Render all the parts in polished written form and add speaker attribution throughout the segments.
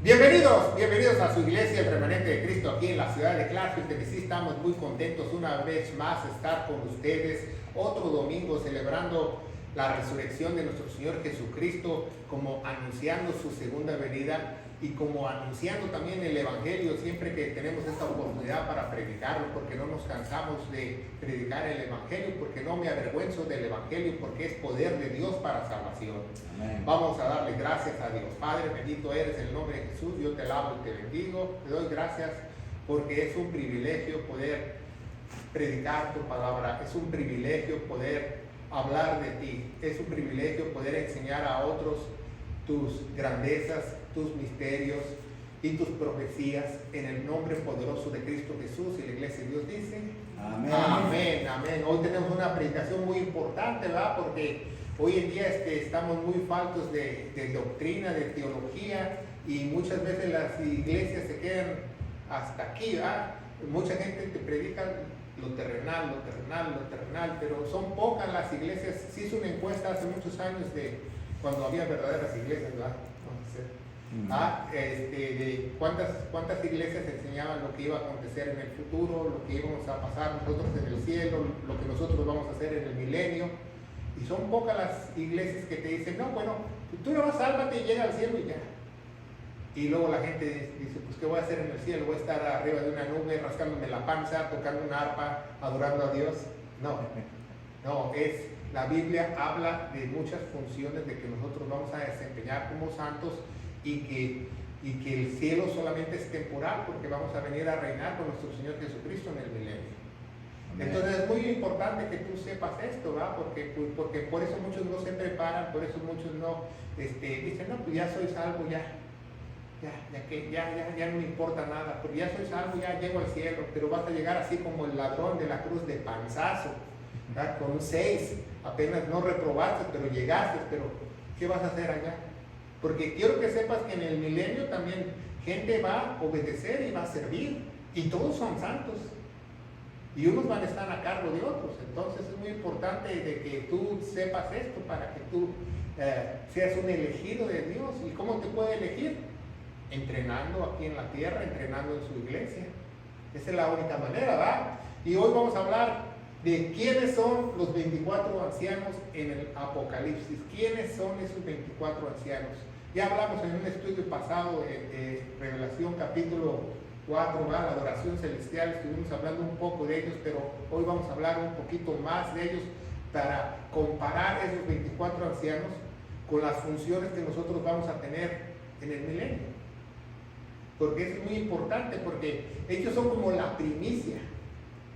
Speaker 1: Bienvenidos a su iglesia, el Remanente de Cristo, aquí en la ciudad de Clarksville, Tennessee. Estamos muy contentos una vez más de estar con ustedes otro domingo celebrando la resurrección de nuestro Señor Jesucristo, como anunciando su segunda venida y como anunciando también el Evangelio siempre que tenemos esta oportunidad para predicarlo, porque no nos cansamos de predicar el Evangelio, porque no me avergüenzo del Evangelio, porque es poder de Dios para salvación. Amén. Vamos a darle gracias a Dios. Padre, bendito eres en el nombre de Jesús. Yo te alabo y te bendigo. Te doy gracias porque es un privilegio poder predicar tu palabra. Es un privilegio poder hablar de ti. Es un privilegio poder enseñar a otros tus grandezas, tus misterios y tus profecías en el nombre poderoso de Cristo Jesús. Y la iglesia de Dios dice amén. Amén, amén. Hoy tenemos una predicación muy importante, ¿verdad? Porque hoy en día estamos muy faltos de doctrina, de teología, y muchas veces las iglesias se quedan hasta aquí, ¿verdad? Mucha gente te predica lo terrenal, pero son pocas las iglesias. Se hizo una encuesta hace muchos años de cuando había verdaderas iglesias, ¿verdad? De cuántas iglesias enseñaban lo que iba a acontecer en el futuro, lo que íbamos a pasar nosotros en el cielo, lo que nosotros vamos a hacer en el milenio. Y son pocas las iglesias que te dicen, no, bueno, tú no vas, sálvate y llega al cielo y ya. Y luego la gente dice, pues ¿qué voy a hacer en el cielo? ¿Voy a estar arriba de una nube, rascándome la panza, tocando una arpa, adorando a Dios? No, la Biblia habla de muchas funciones de que nosotros vamos a desempeñar como santos y que el cielo solamente es temporal, porque vamos a venir a reinar con nuestro Señor Jesucristo en el milenio. Amén. Entonces es muy importante que tú sepas esto, ¿verdad? Porque por eso muchos no se preparan, por eso muchos no dicen, no, pues ya soy salvo, ya no me importa nada, porque ya soy salvo, ya llego al cielo, pero vas a llegar así como el ladrón de la cruz de panzazo, ¿verdad? Con un 6, apenas no reprobaste, pero llegaste, pero ¿qué vas a hacer allá? Porque quiero que sepas que en el milenio también gente va a obedecer y va a servir, y todos son santos, y unos van a estar a cargo de otros. Entonces es muy importante de que tú sepas esto para que tú seas un elegido de Dios. ¿Y cómo te puede elegir? Entrenando aquí en la tierra, entrenando en su iglesia. Esa es la única manera, ¿verdad? Y hoy vamos a hablar de quiénes son los 24 ancianos en el Apocalipsis. ¿Quiénes son esos 24 ancianos? Ya hablamos en un estudio pasado de Revelación capítulo 4, ¿va? La adoración celestial, estuvimos hablando un poco de ellos, pero hoy vamos a hablar un poquito más de ellos para comparar esos 24 ancianos con las funciones que nosotros vamos a tener en el milenio. Porque es muy importante, porque ellos son como la primicia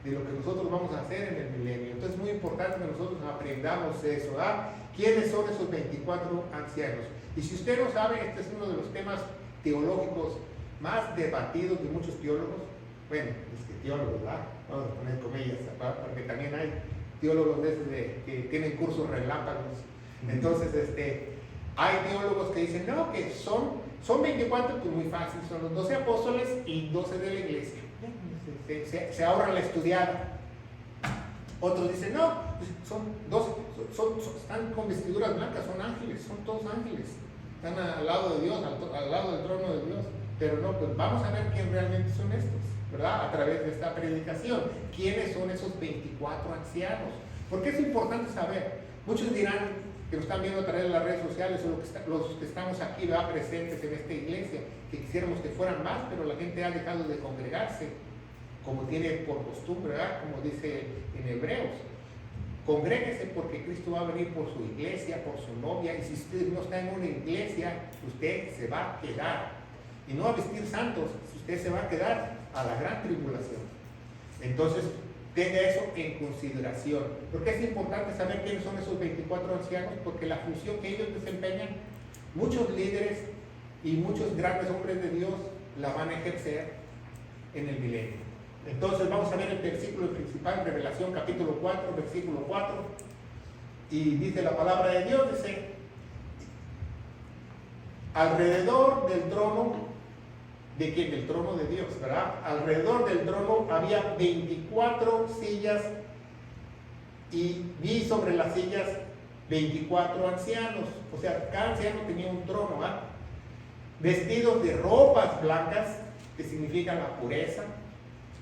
Speaker 1: de lo que nosotros vamos a hacer en el milenio. Entonces es muy importante que nosotros aprendamos eso, ¿verdad? ¿Quiénes son esos 24 ancianos? Y si usted no sabe, este es uno de los temas teológicos más debatidos de muchos teólogos. Bueno, es que teólogos, ¿verdad? Vamos a poner comillas, ¿verdad? Porque también hay teólogos de esos que tienen cursos relámpagos. Entonces, hay teólogos que dicen, no, que son 24, pues muy fácil, son los 12 apóstoles y 12 de la iglesia. Se ahorran la estudiada. Otros dicen, no, son 12, están con vestiduras blancas, son ángeles, son todos ángeles. Están al lado de Dios, al lado del trono de Dios. Pero no, pues vamos a ver quién realmente son estos, ¿verdad? A través de esta predicación. ¿Quiénes son esos 24 ancianos? Porque es importante saber. Muchos dirán que nos están viendo a través de las redes sociales, o los que estamos aquí, ¿verdad?, presentes en esta iglesia, que quisiéramos que fueran más, pero la gente ha dejado de congregarse, como tiene por costumbre, ¿verdad?, como dice en Hebreos. Congréguese porque Cristo va a venir por su iglesia, por su novia, y si usted no está en una iglesia, usted se va a quedar. Y no a vestir santos, usted se va a quedar a la gran tribulación. Entonces, tenga eso en consideración. Porque es importante saber quiénes son esos 24 ancianos, porque la función que ellos desempeñan, muchos líderes y muchos grandes hombres de Dios la van a ejercer en el milenio. Entonces vamos a ver el versículo principal, Revelación capítulo 4, versículo 4, y dice la palabra de Dios, dice, alrededor del trono, ¿de quién? Del trono de Dios, ¿verdad? Alrededor del trono había 24 sillas y vi sobre las sillas 24 ancianos. O sea, cada anciano tenía un trono, ¿verdad? vestidos de ropas blancas, que significan la pureza,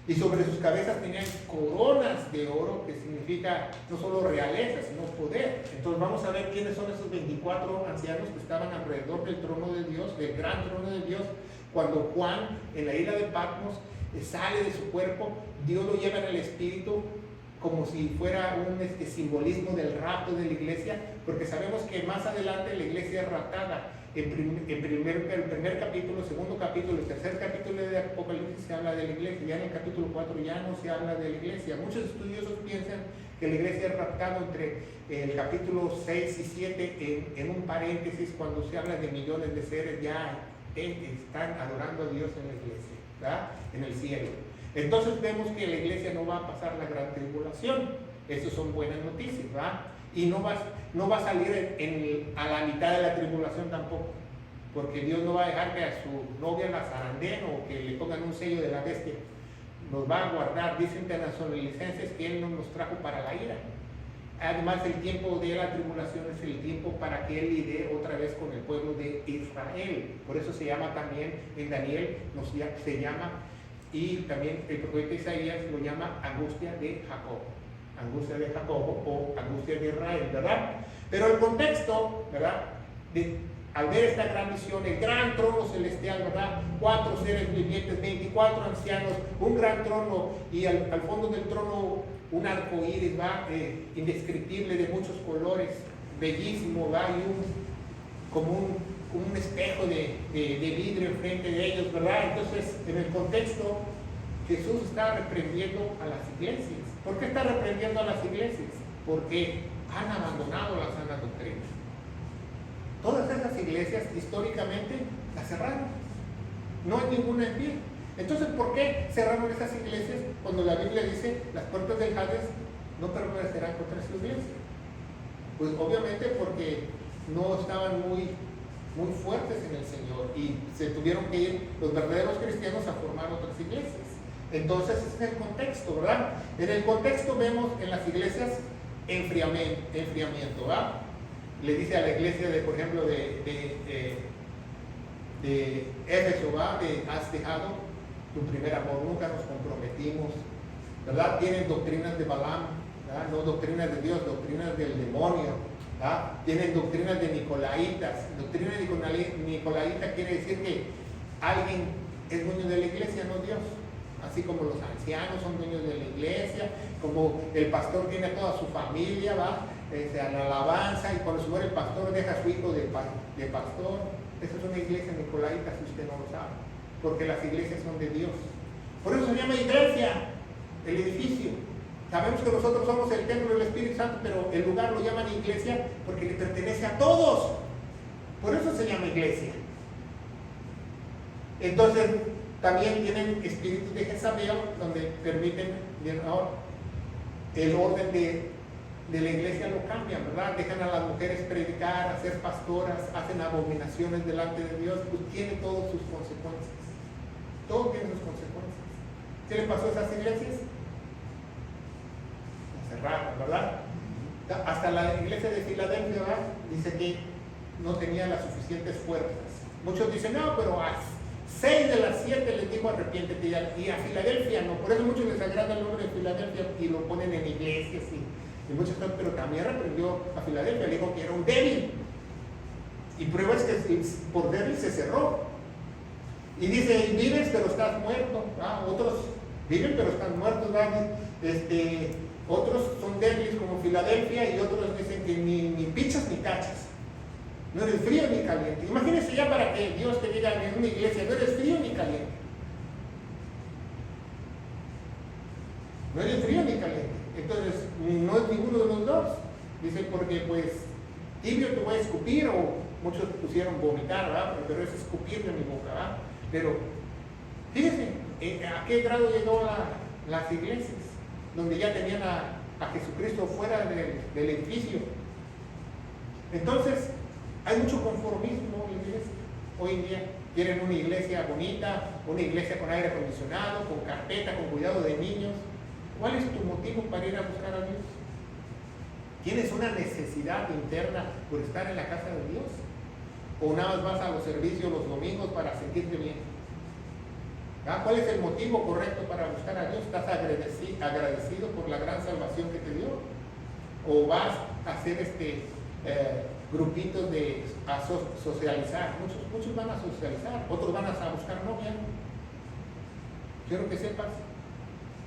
Speaker 1: y sobre sus cabezas tenían coronas de oro, que significa no solo realeza, sino poder. Entonces vamos a ver quiénes son esos 24 ancianos que estaban alrededor del trono de Dios, del gran trono de Dios. Cuando Juan, en la isla de Patmos, sale de su cuerpo, Dios lo lleva en el espíritu, como si fuera un simbolismo del rapto de la iglesia, porque sabemos que más adelante la iglesia es raptada. El primer capítulo, segundo capítulo, el tercer capítulo de Apocalipsis se habla de la iglesia. Ya en el capítulo 4 ya no se habla de la iglesia. Muchos estudiosos piensan que la iglesia es raptada entre el capítulo 6 y 7 en un paréntesis, cuando se habla de millones de seres ya están adorando a Dios en la iglesia, ¿verdad? En el cielo. Entonces vemos que la iglesia no va a pasar la gran tribulación. Esas son buenas noticias, ¿verdad? Y no va a salir a la mitad de la tribulación tampoco, porque Dios no va a dejar que a su novia la zarandeen o que le pongan un sello de la bestia. Nos va a guardar. Dice Internacionalicenses que Él no nos trajo para la ira. Además, el tiempo de la tribulación es el tiempo para que Él lidie otra vez con el pueblo de Israel. Por eso se llama también, en Daniel se llama, y también el profeta Isaías lo llama angustia de Jacob. Angustia de Jacob o angustia de Israel, ¿verdad? Pero el contexto, ¿verdad? Al ver esta gran visión, el gran trono celestial, ¿verdad? 4 seres vivientes, 24 ancianos, un gran trono, y al fondo del trono un arco iris, ¿va? Indescriptible, de muchos colores, bellísimo, ¿va? Y como un espejo de vidrio enfrente de ellos, ¿verdad? Entonces, en el contexto, Jesús está reprendiendo a las iglesias. ¿Por qué está reprendiendo a las iglesias? Porque han abandonado la sana doctrina. Todas esas iglesias históricamente las cerraron. No hay ninguna en pie. Entonces, ¿por qué cerraron esas iglesias cuando la Biblia dice las puertas del Hades no permanecerán contra su iglesia? Pues obviamente porque no estaban muy fuertes en el Señor y se tuvieron que ir los verdaderos cristianos a formar otras iglesias. Entonces, ese es el contexto, ¿verdad? En el contexto vemos en las iglesias enfriamiento, ¿verdad? Le dice a la iglesia, por ejemplo, de Éfeso, ¿verdad? Has dejado tu primer amor, nunca nos comprometimos, ¿verdad? Tienen doctrinas de Balaam, ¿verdad? No doctrinas de Dios, doctrinas del demonio, ¿verdad? Tienen doctrinas de Nicolaitas. Doctrina de Nicolaita quiere decir que alguien es dueño de la iglesia, no Dios. Así como los ancianos son dueños de la iglesia, como el pastor tiene a toda su familia, va a la alabanza, y cuando se muere el pastor deja a su hijo de pastor. Esa es una iglesia nicolaita, si usted no lo sabe, porque las iglesias son de Dios. Por eso se llama iglesia, el edificio. Sabemos que nosotros somos el templo del Espíritu Santo, pero el lugar lo llaman iglesia porque le pertenece a todos. Por eso se llama iglesia. Entonces, también tienen espíritus de Jezabel, donde permiten, el orden de la iglesia lo cambian, ¿verdad? Dejan a las mujeres predicar, a ser pastoras, hacen abominaciones delante de Dios, pues tiene todas sus consecuencias. Todo tiene sus consecuencias. ¿Qué le pasó a esas iglesias? Las cerraron, ¿verdad? Hasta la iglesia de Filadelfia, ¿verdad? Dice que no tenía las suficientes fuerzas. Muchos dicen, no, pero 6 de las 7 les dijo arrepiéntete, y a Filadelfia no. Por eso muchos les agrada el nombre de Filadelfia y lo ponen en iglesias y muchos, pero también reprendió a Filadelfia, le dijo que era un débil. Y prueba es que por débil se cerró. Y dice, vives pero estás muerto. Otros viven pero están muertos. Otros son débiles como Filadelfia, y otros dicen que ni pichas ni cachas. No eres frío ni caliente. Imagínense ya para que Dios te diga en una iglesia, no eres frío ni caliente. No eres frío ni caliente. Entonces, no es ninguno de los dos. Dice, porque pues tibio te voy a escupir, o muchos pusieron vomitar, ¿verdad? Pero es escupir de mi boca, ¿verdad? Pero, fíjense, ¿a qué grado llegó las iglesias? Donde ya tenían a Jesucristo fuera del edificio. Entonces, hay mucho conformismo en la iglesia. Hoy en día quieren una iglesia bonita, una iglesia con aire acondicionado, con carpeta, con cuidado de niños. ¿Cuál es tu motivo para ir a buscar a Dios? ¿Tienes una necesidad interna por estar en la casa de Dios? ¿O nada más vas a los servicios los domingos para sentirte bien? ¿Cuál es el motivo correcto para buscar a Dios? ¿Estás agradecido por la gran salvación que te dio? ¿O vas a hacer grupitos a socializar? Muchos van a socializar, otros van a buscar novia. Quiero que sepas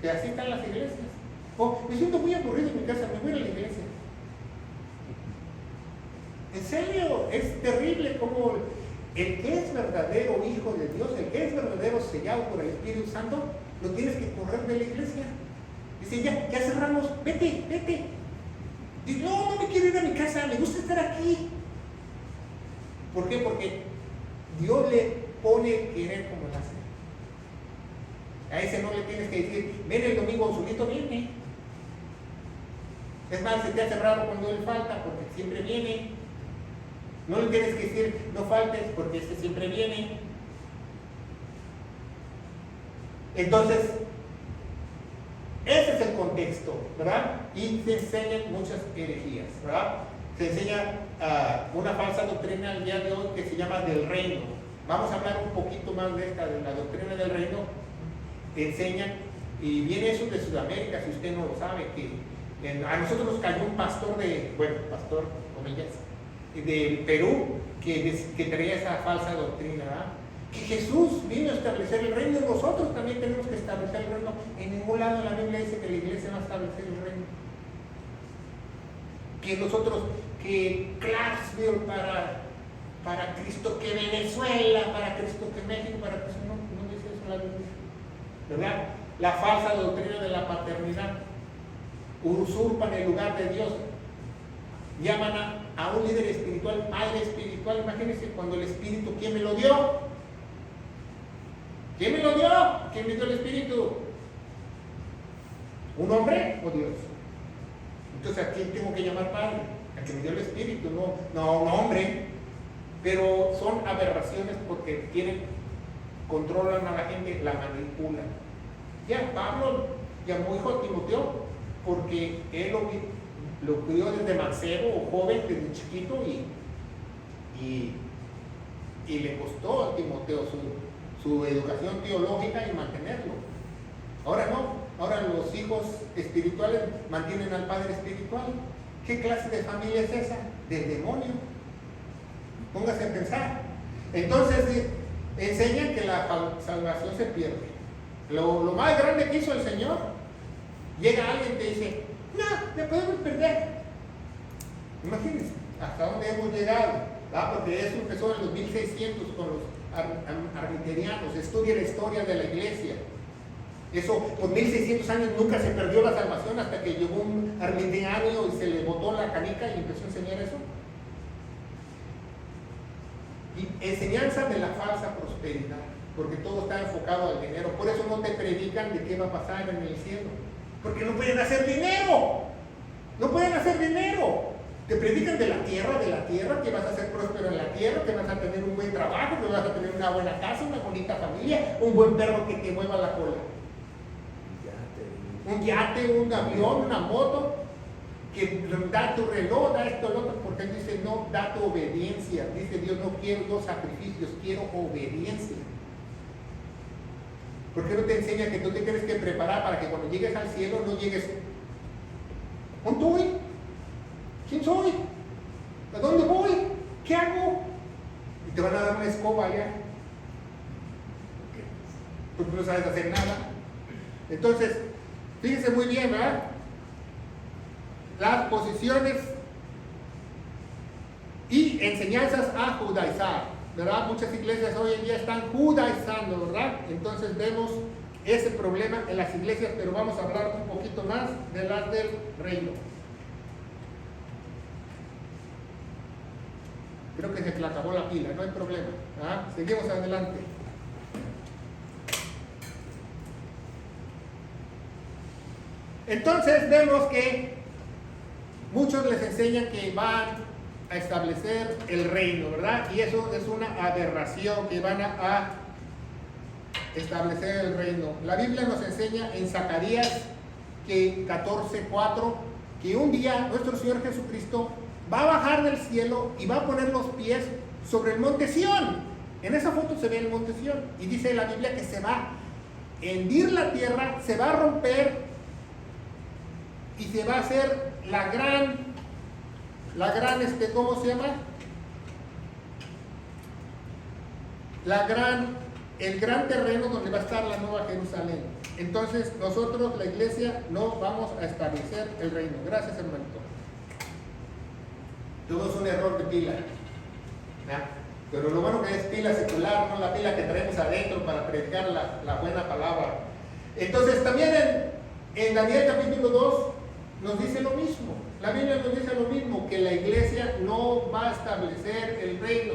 Speaker 1: que así están las iglesias. Me siento muy aburrido en mi casa, me voy a la iglesia. En serio, es terrible como el que es verdadero hijo de Dios, el que es verdadero sellado por el Espíritu Santo, lo tienes que correr de la iglesia. Dice, ya cerramos, vete. Dice, no me quiero ir a mi casa, me gusta estar aquí. ¿Por qué? Porque Dios le pone querer como nace. A ese no le tienes que decir, ven el domingo, solito viene. Es más, se te hace raro cuando él falta, porque siempre viene. No le tienes que decir, no faltes, porque siempre viene. Entonces, ese es el contexto, ¿verdad? Y se enseñan muchas herejías, ¿verdad? Se enseña una falsa doctrina al día de hoy que se llama del reino. Vamos a hablar un poquito más de la doctrina del reino. Enseñan, y viene eso de Sudamérica, si usted no lo sabe, que a nosotros nos cayó un pastor pastor, comillas, del Perú, que traía esa falsa doctrina, ¿verdad? Que Jesús vino a establecer el reino, y nosotros también tenemos que establecer el reino. En ningún lado de la Biblia dice que la iglesia va a establecer el reino. Que nosotros, que Clarksville para Cristo, que Venezuela, para Cristo, que México, para Cristo, no dice eso la Biblia, ¿verdad? La falsa doctrina de la paternidad. Usurpan el lugar de Dios. Llaman a un líder espiritual, padre espiritual. Imagínense cuando el Espíritu, ¿quién me lo dio? ¿Quién me lo dio? ¿Quién me dio el Espíritu? ¿Un hombre o Dios? Entonces, ¿a quién tengo que llamar padre? A quien me dio el Espíritu, no un hombre. Pero son aberraciones porque controlan a la gente, la manipulan. Ya Pablo llamó hijo a Timoteo porque él lo crió desde mancebo o joven, desde chiquito, y le costó a Timoteo su educación teológica y mantenerlo. Ahora no, ahora los hijos espirituales mantienen al padre espiritual. ¿Qué clase de familia es esa? Del demonio. Póngase a pensar. Entonces enseñan que la salvación se pierde. Lo más grande que hizo el Señor, llega alguien y te dice, no, le podemos perder. Imagínense hasta dónde hemos llegado, ¿verdad? Porque eso empezó en los 1600 con los arminianos. Estudia la historia de la iglesia. Eso, por 1600 años nunca se perdió la salvación hasta que llegó un arminiano y se le botó la canica y empezó a enseñar eso. Y enseñanza de la falsa prosperidad, porque todo está enfocado al dinero. Por eso no te predican de qué va a pasar en el cielo, porque no pueden hacer dinero. No pueden hacer dinero. Te predican de la tierra, que vas a ser próspero en la tierra, que vas a tener un buen trabajo, que vas a tener una buena casa, una bonita familia, un buen perro que te mueva la cola. Un yate, un avión, una moto, que da tu reloj, da esto, lo otro, porque él dice, no, da tu obediencia. Dice Dios, no quiero dos sacrificios, quiero obediencia. ¿Por qué no te enseña que tú te tienes que preparar para que cuando llegues al cielo no llegues? ¿Dónde voy? ¿Quién soy? ¿A dónde voy? ¿Qué hago? Y te van a dar una escoba allá. Porque no sabes hacer nada. Entonces, fíjense muy bien, ¿verdad? Las posiciones y enseñanzas a judaizar, ¿verdad? Muchas iglesias hoy en día están judaizando, ¿verdad? Entonces vemos ese problema en las iglesias, pero vamos a hablar un poquito más de las del reino. Creo que se le acabó la pila, no hay problema, ¿verdad? Seguimos adelante. Entonces vemos que muchos les enseñan que van a establecer el reino, ¿verdad? Y eso es una aberración, que van a establecer el reino. La Biblia nos enseña en Zacarías 14:4 que un día nuestro Señor Jesucristo va a bajar del cielo y va a poner los pies sobre el monte Sión. En esa foto se ve el monte Sión. Y dice la Biblia que se va a hendir la tierra, se va a romper y se va a hacer la gran, ¿cómo se llama? El gran terreno donde va a estar la nueva Jerusalén. Entonces nosotros, la iglesia, no vamos a establecer el reino. Gracias, hermanito. Todo es un error de pila. Pero lo bueno que es pila secular, no la pila que traemos adentro para predicar la buena palabra. Entonces también en Daniel capítulo 2 nos dice lo mismo. La Biblia nos dice lo mismo, que la iglesia no va a establecer el reino.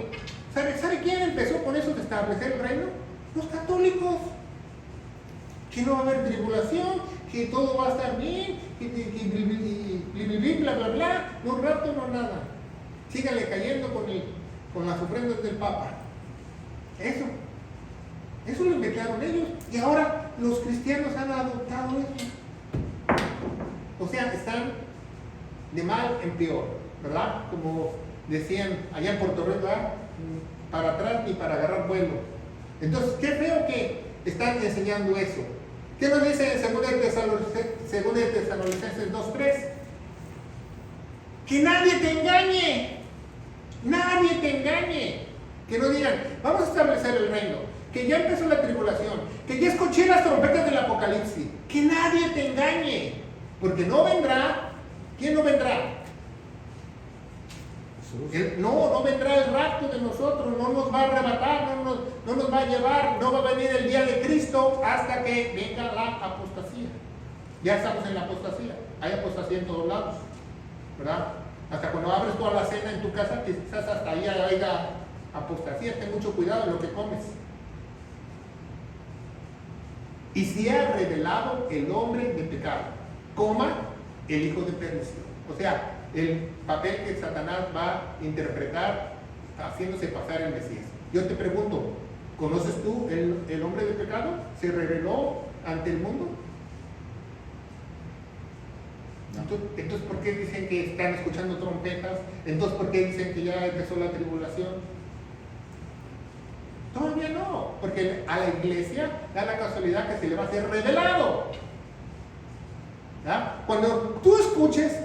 Speaker 1: ¿Sabe quién empezó con eso de establecer el reino? Los católicos. Que no va a haber tribulación, que todo va a estar bien, bla, bla, bla, no rapto, no nada. Síganle cayendo con las ofrendas del Papa. Eso lo inventaron ellos. Y ahora los cristianos han adoptado eso. O sea, están de mal en peor, ¿verdad? Como decían allá en Puerto Rico, ¿verdad? Para atrás ni para agarrar vuelo. Entonces, qué feo que están enseñando eso. ¿Qué nos dice en 2 de Tesalonicenses 2:3? Que nadie te engañe. Nadie te engañe. Que no digan, vamos a establecer el reino, que ya empezó la tribulación, que ya escuché las trompetas del Apocalipsis. Que nadie te engañe. Porque no vendrá. ¿Quién no vendrá? No vendrá el rapto de nosotros, no nos va a arrebatar, no nos va a llevar, no va a venir el día de Cristo hasta que venga la apostasía. Ya estamos en la apostasía, hay apostasía en todos lados, ¿verdad? Hasta cuando abres toda la cena en tu casa, quizás hasta ahí haya apostasía. Ten mucho cuidado en lo que comes. Y se ha revelado el hombre de pecado, el hijo de perdición. O sea, el papel que Satanás va a interpretar haciéndose pasar el Mesías. Yo te pregunto, ¿conoces tú el hombre de pecado? ¿Se reveló ante el mundo? No. Entonces, ¿por qué dicen que están escuchando trompetas? Entonces, ¿por qué dicen que ya empezó la tribulación? Todavía no, porque a la iglesia da la casualidad que se le va a ser revelado. ¿Ya? Cuando tú escuches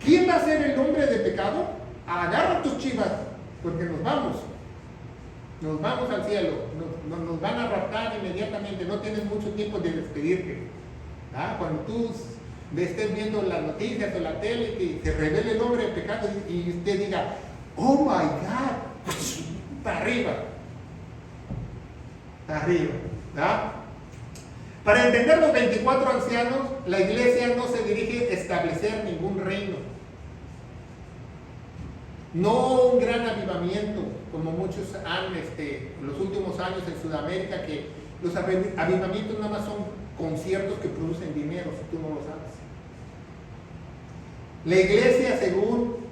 Speaker 1: ¿quién va a ser el hombre de pecado? Agarra tus chivas, porque nos vamos al cielo, nos van a raptar inmediatamente, no tienes mucho tiempo de despedirte. Cuando tú estés viendo las noticias o la tele que se revele el hombre de pecado y usted diga, oh my God, para arriba, ¿verdad? Para entender los 24 ancianos, la iglesia no se dirige a establecer ningún reino. No un gran avivamiento, como muchos han en los últimos años en Sudamérica, que los avivamientos nada más son conciertos que producen dinero, si tú no lo sabes. La iglesia, según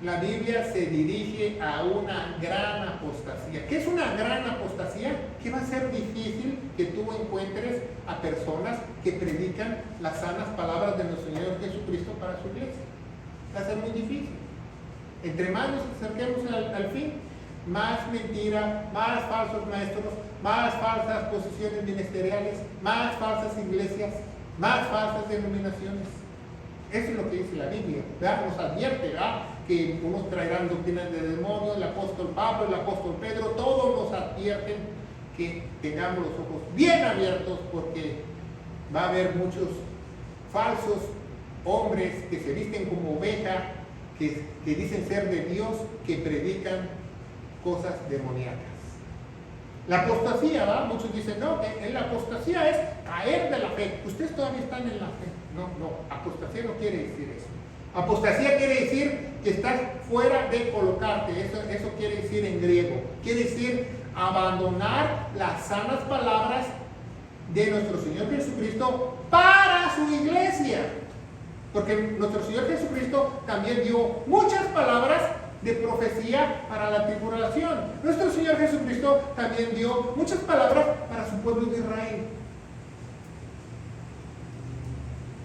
Speaker 1: la Biblia, se dirige a una gran apostasía. ¿Qué es una gran apostasía? Que va a ser difícil que tú encuentres a personas que predican las sanas palabras de nuestro Señor Jesucristo para su iglesia. Va a ser muy difícil. Entre más nos acerquemos al fin, más mentira, más falsos maestros, más falsas posiciones ministeriales, más falsas iglesias, más falsas denominaciones. Eso es lo que dice la Biblia, ¿verdad? Nos advierte, ¿verdad? Que unos traerán doctrinas de demonios, el apóstol Pablo, el apóstol Pedro, todos nos advierten que tengamos los ojos bien abiertos, porque va a haber muchos falsos hombres que se visten como oveja, que dicen ser de Dios, que predican cosas demoníacas. La apostasía, ¿verdad? Muchos dicen, no, la apostasía es caer de la fe. Ustedes todavía están en la fe. No, apostasía no quiere decir eso. Apostasía quiere decir que estás fuera de colocarte. Eso quiere decir en griego. Quiere decir abandonar las sanas palabras de nuestro Señor Jesucristo para su iglesia. Porque nuestro Señor Jesucristo también dio muchas palabras de profecía para la tribulación. Nuestro Señor Jesucristo también dio muchas palabras para su pueblo de Israel.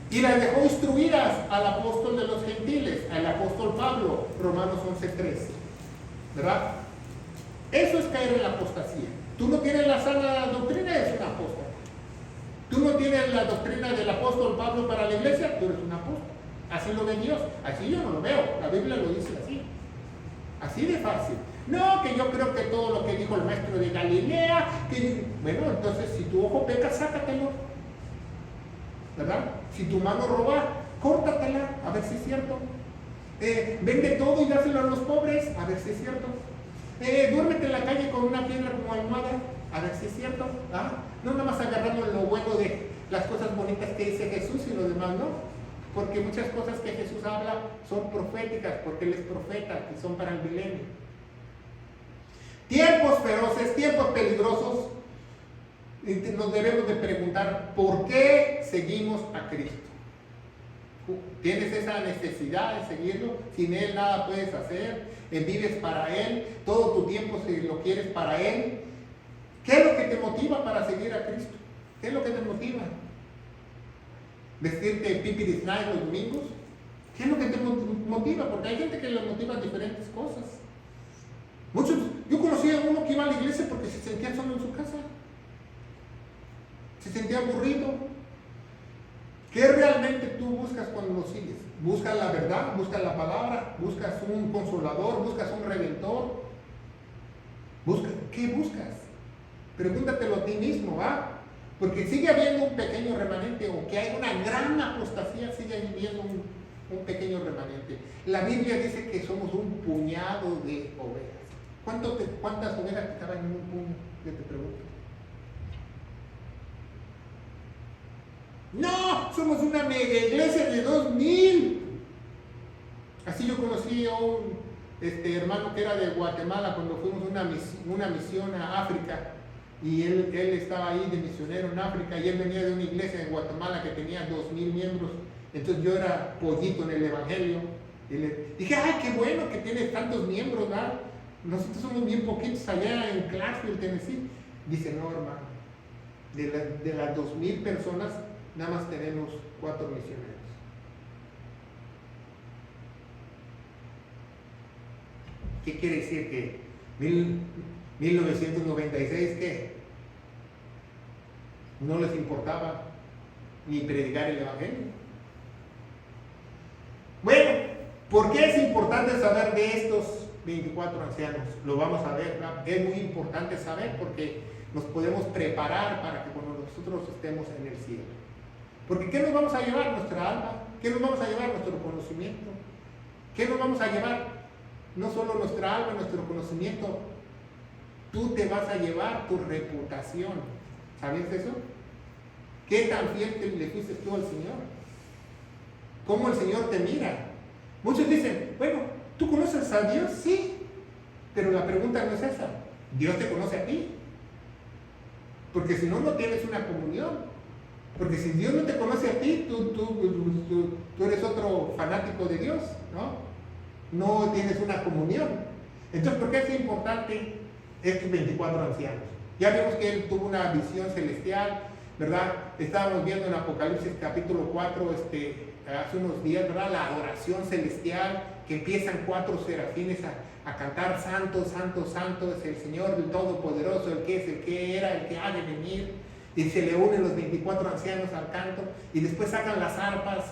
Speaker 1: Y las dejó instruidas al apóstol de los gentiles, al apóstol Pablo, Romanos 11:3. ¿verdad? Eso es caer en la apostasía. Tú no tienes la sana doctrina, eres un apóstata. Tú no tienes la doctrina del apóstol Pablo para la iglesia, tú eres un apóstata. Así lo ve Dios, así yo no lo veo, la Biblia lo dice así. Así de fácil. No, que yo creo que todo lo que dijo el maestro de Galilea, bueno, entonces si tu ojo peca, sácatelo. ¿Verdad? Si tu mano roba, córtatela, a ver si es cierto. Vende todo y dáselo a los pobres, a ver si es cierto. Duérmete en la calle con una piedra como almohada, a ver si es cierto. ¿Ah? No nada más agarrando lo bueno de las cosas bonitas que dice Jesús y lo demás no. Porque muchas cosas que Jesús habla son proféticas, porque Él es profeta y son para el milenio. Tiempos feroces, tiempos peligrosos, nos debemos de preguntar ¿por qué seguimos a Cristo? ¿Tienes esa necesidad de seguirlo? Sin Él nada puedes hacer, vives para Él, todo tu tiempo si lo quieres para Él. ¿Qué es lo que te motiva para seguir a Cristo? ¿Qué es lo que te motiva? ¿Vestirte pipiris night los domingos? ¿Qué es lo que te motiva? Porque hay gente que le motiva diferentes cosas. Muchos, yo conocí a uno que iba a la iglesia porque se sentía solo en su casa. Se sentía aburrido. ¿Qué realmente tú buscas cuando lo sigues? ¿Buscas la verdad? ¿Buscas la palabra? ¿Buscas un consolador? ¿Buscas un redentor? ¿Qué buscas? Pregúntatelo a ti mismo, ¿va? Porque sigue habiendo un pequeño remanente, o que hay una gran apostasía, sigue habiendo un pequeño remanente. La Biblia dice que somos un puñado de ovejas. ¿Cuántas ovejas te caben en un puño? Yo te pregunto. No, somos una mega iglesia de 2000. Así yo conocí a un hermano que era de Guatemala cuando fuimos una misión a África. Y él estaba ahí de misionero en África y él venía de una iglesia en Guatemala que tenía 2000 miembros. Entonces yo era pollito en el evangelio y le dije, ay, qué bueno que tienes tantos miembros, ¿verdad? Nosotros somos bien poquitos allá en Clarksville, Tennessee. Dice, no, hermano, de las 2000 personas nada más tenemos 4 misioneros. ¿Qué quiere decir? Que 1996, ¿qué? No les importaba ni predicar el evangelio. Bueno, ¿por qué es importante saber de estos 24 ancianos? Lo vamos a ver, ¿verdad? Es muy importante saber porque nos podemos preparar para que cuando nosotros estemos en el cielo. Porque ¿qué nos vamos a llevar? Nuestra alma. ¿Qué nos vamos a llevar? Nuestro conocimiento. ¿Qué nos vamos a llevar? No solo nuestra alma, nuestro conocimiento. Tú te vas a llevar tu reputación. ¿Sabías eso? ¿Qué tan fiel le fuiste tú al Señor? ¿Cómo el Señor te mira? Muchos dicen, bueno, ¿tú conoces a Dios? Sí. Pero la pregunta no es esa. Dios te conoce a ti. Porque si no, no tienes una comunión. Porque si Dios no te conoce a ti, tú eres otro fanático de Dios, ¿no? No tienes una comunión. Entonces, ¿por qué es importante estos 24 ancianos? Ya vimos que él tuvo una visión celestial, ¿verdad? Estábamos viendo en Apocalipsis capítulo 4, hace unos días, ¿verdad? La adoración celestial, que empiezan 4 serafines a cantar, santo, santo, santo es el Señor, el Todopoderoso, el que es, el que era, el que ha de venir. Y se le unen los 24 ancianos al canto, y después sacan las arpas,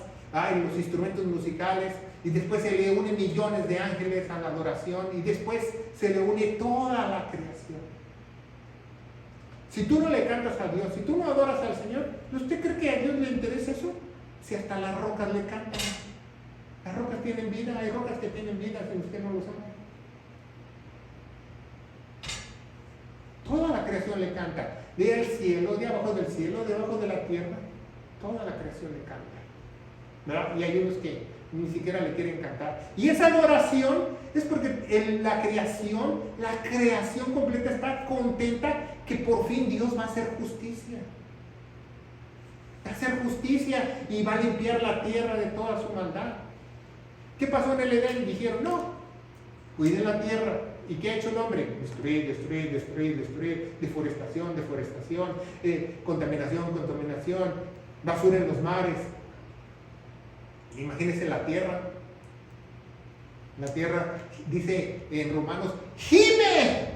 Speaker 1: y los instrumentos musicales, y después se le unen millones de ángeles a la adoración, y después se le une toda la creación. Si tú no le cantas a Dios, si tú no adoras al Señor, ¿usted cree que a Dios le interesa eso? Si hasta las rocas le cantan. Las rocas tienen vida, hay rocas que tienen vida si usted no lo sabe. Toda la creación le canta, del cielo, de abajo del cielo, debajo de la tierra, toda la creación le canta, ¿verdad? Y hay unos que ni siquiera le quieren cantar. Y esa adoración es porque la creación completa está contenta que por fin Dios va a hacer justicia. Va a hacer justicia y va a limpiar la tierra de toda su maldad. ¿Qué pasó en el Edén? Dijeron, no, cuiden la tierra. ¿Y qué ha hecho el hombre? Destruir, destruir, destruir, destruir, deforestación, deforestación, contaminación, contaminación, basura en los mares. Imagínense la tierra. La tierra, dice en Romanos, gime.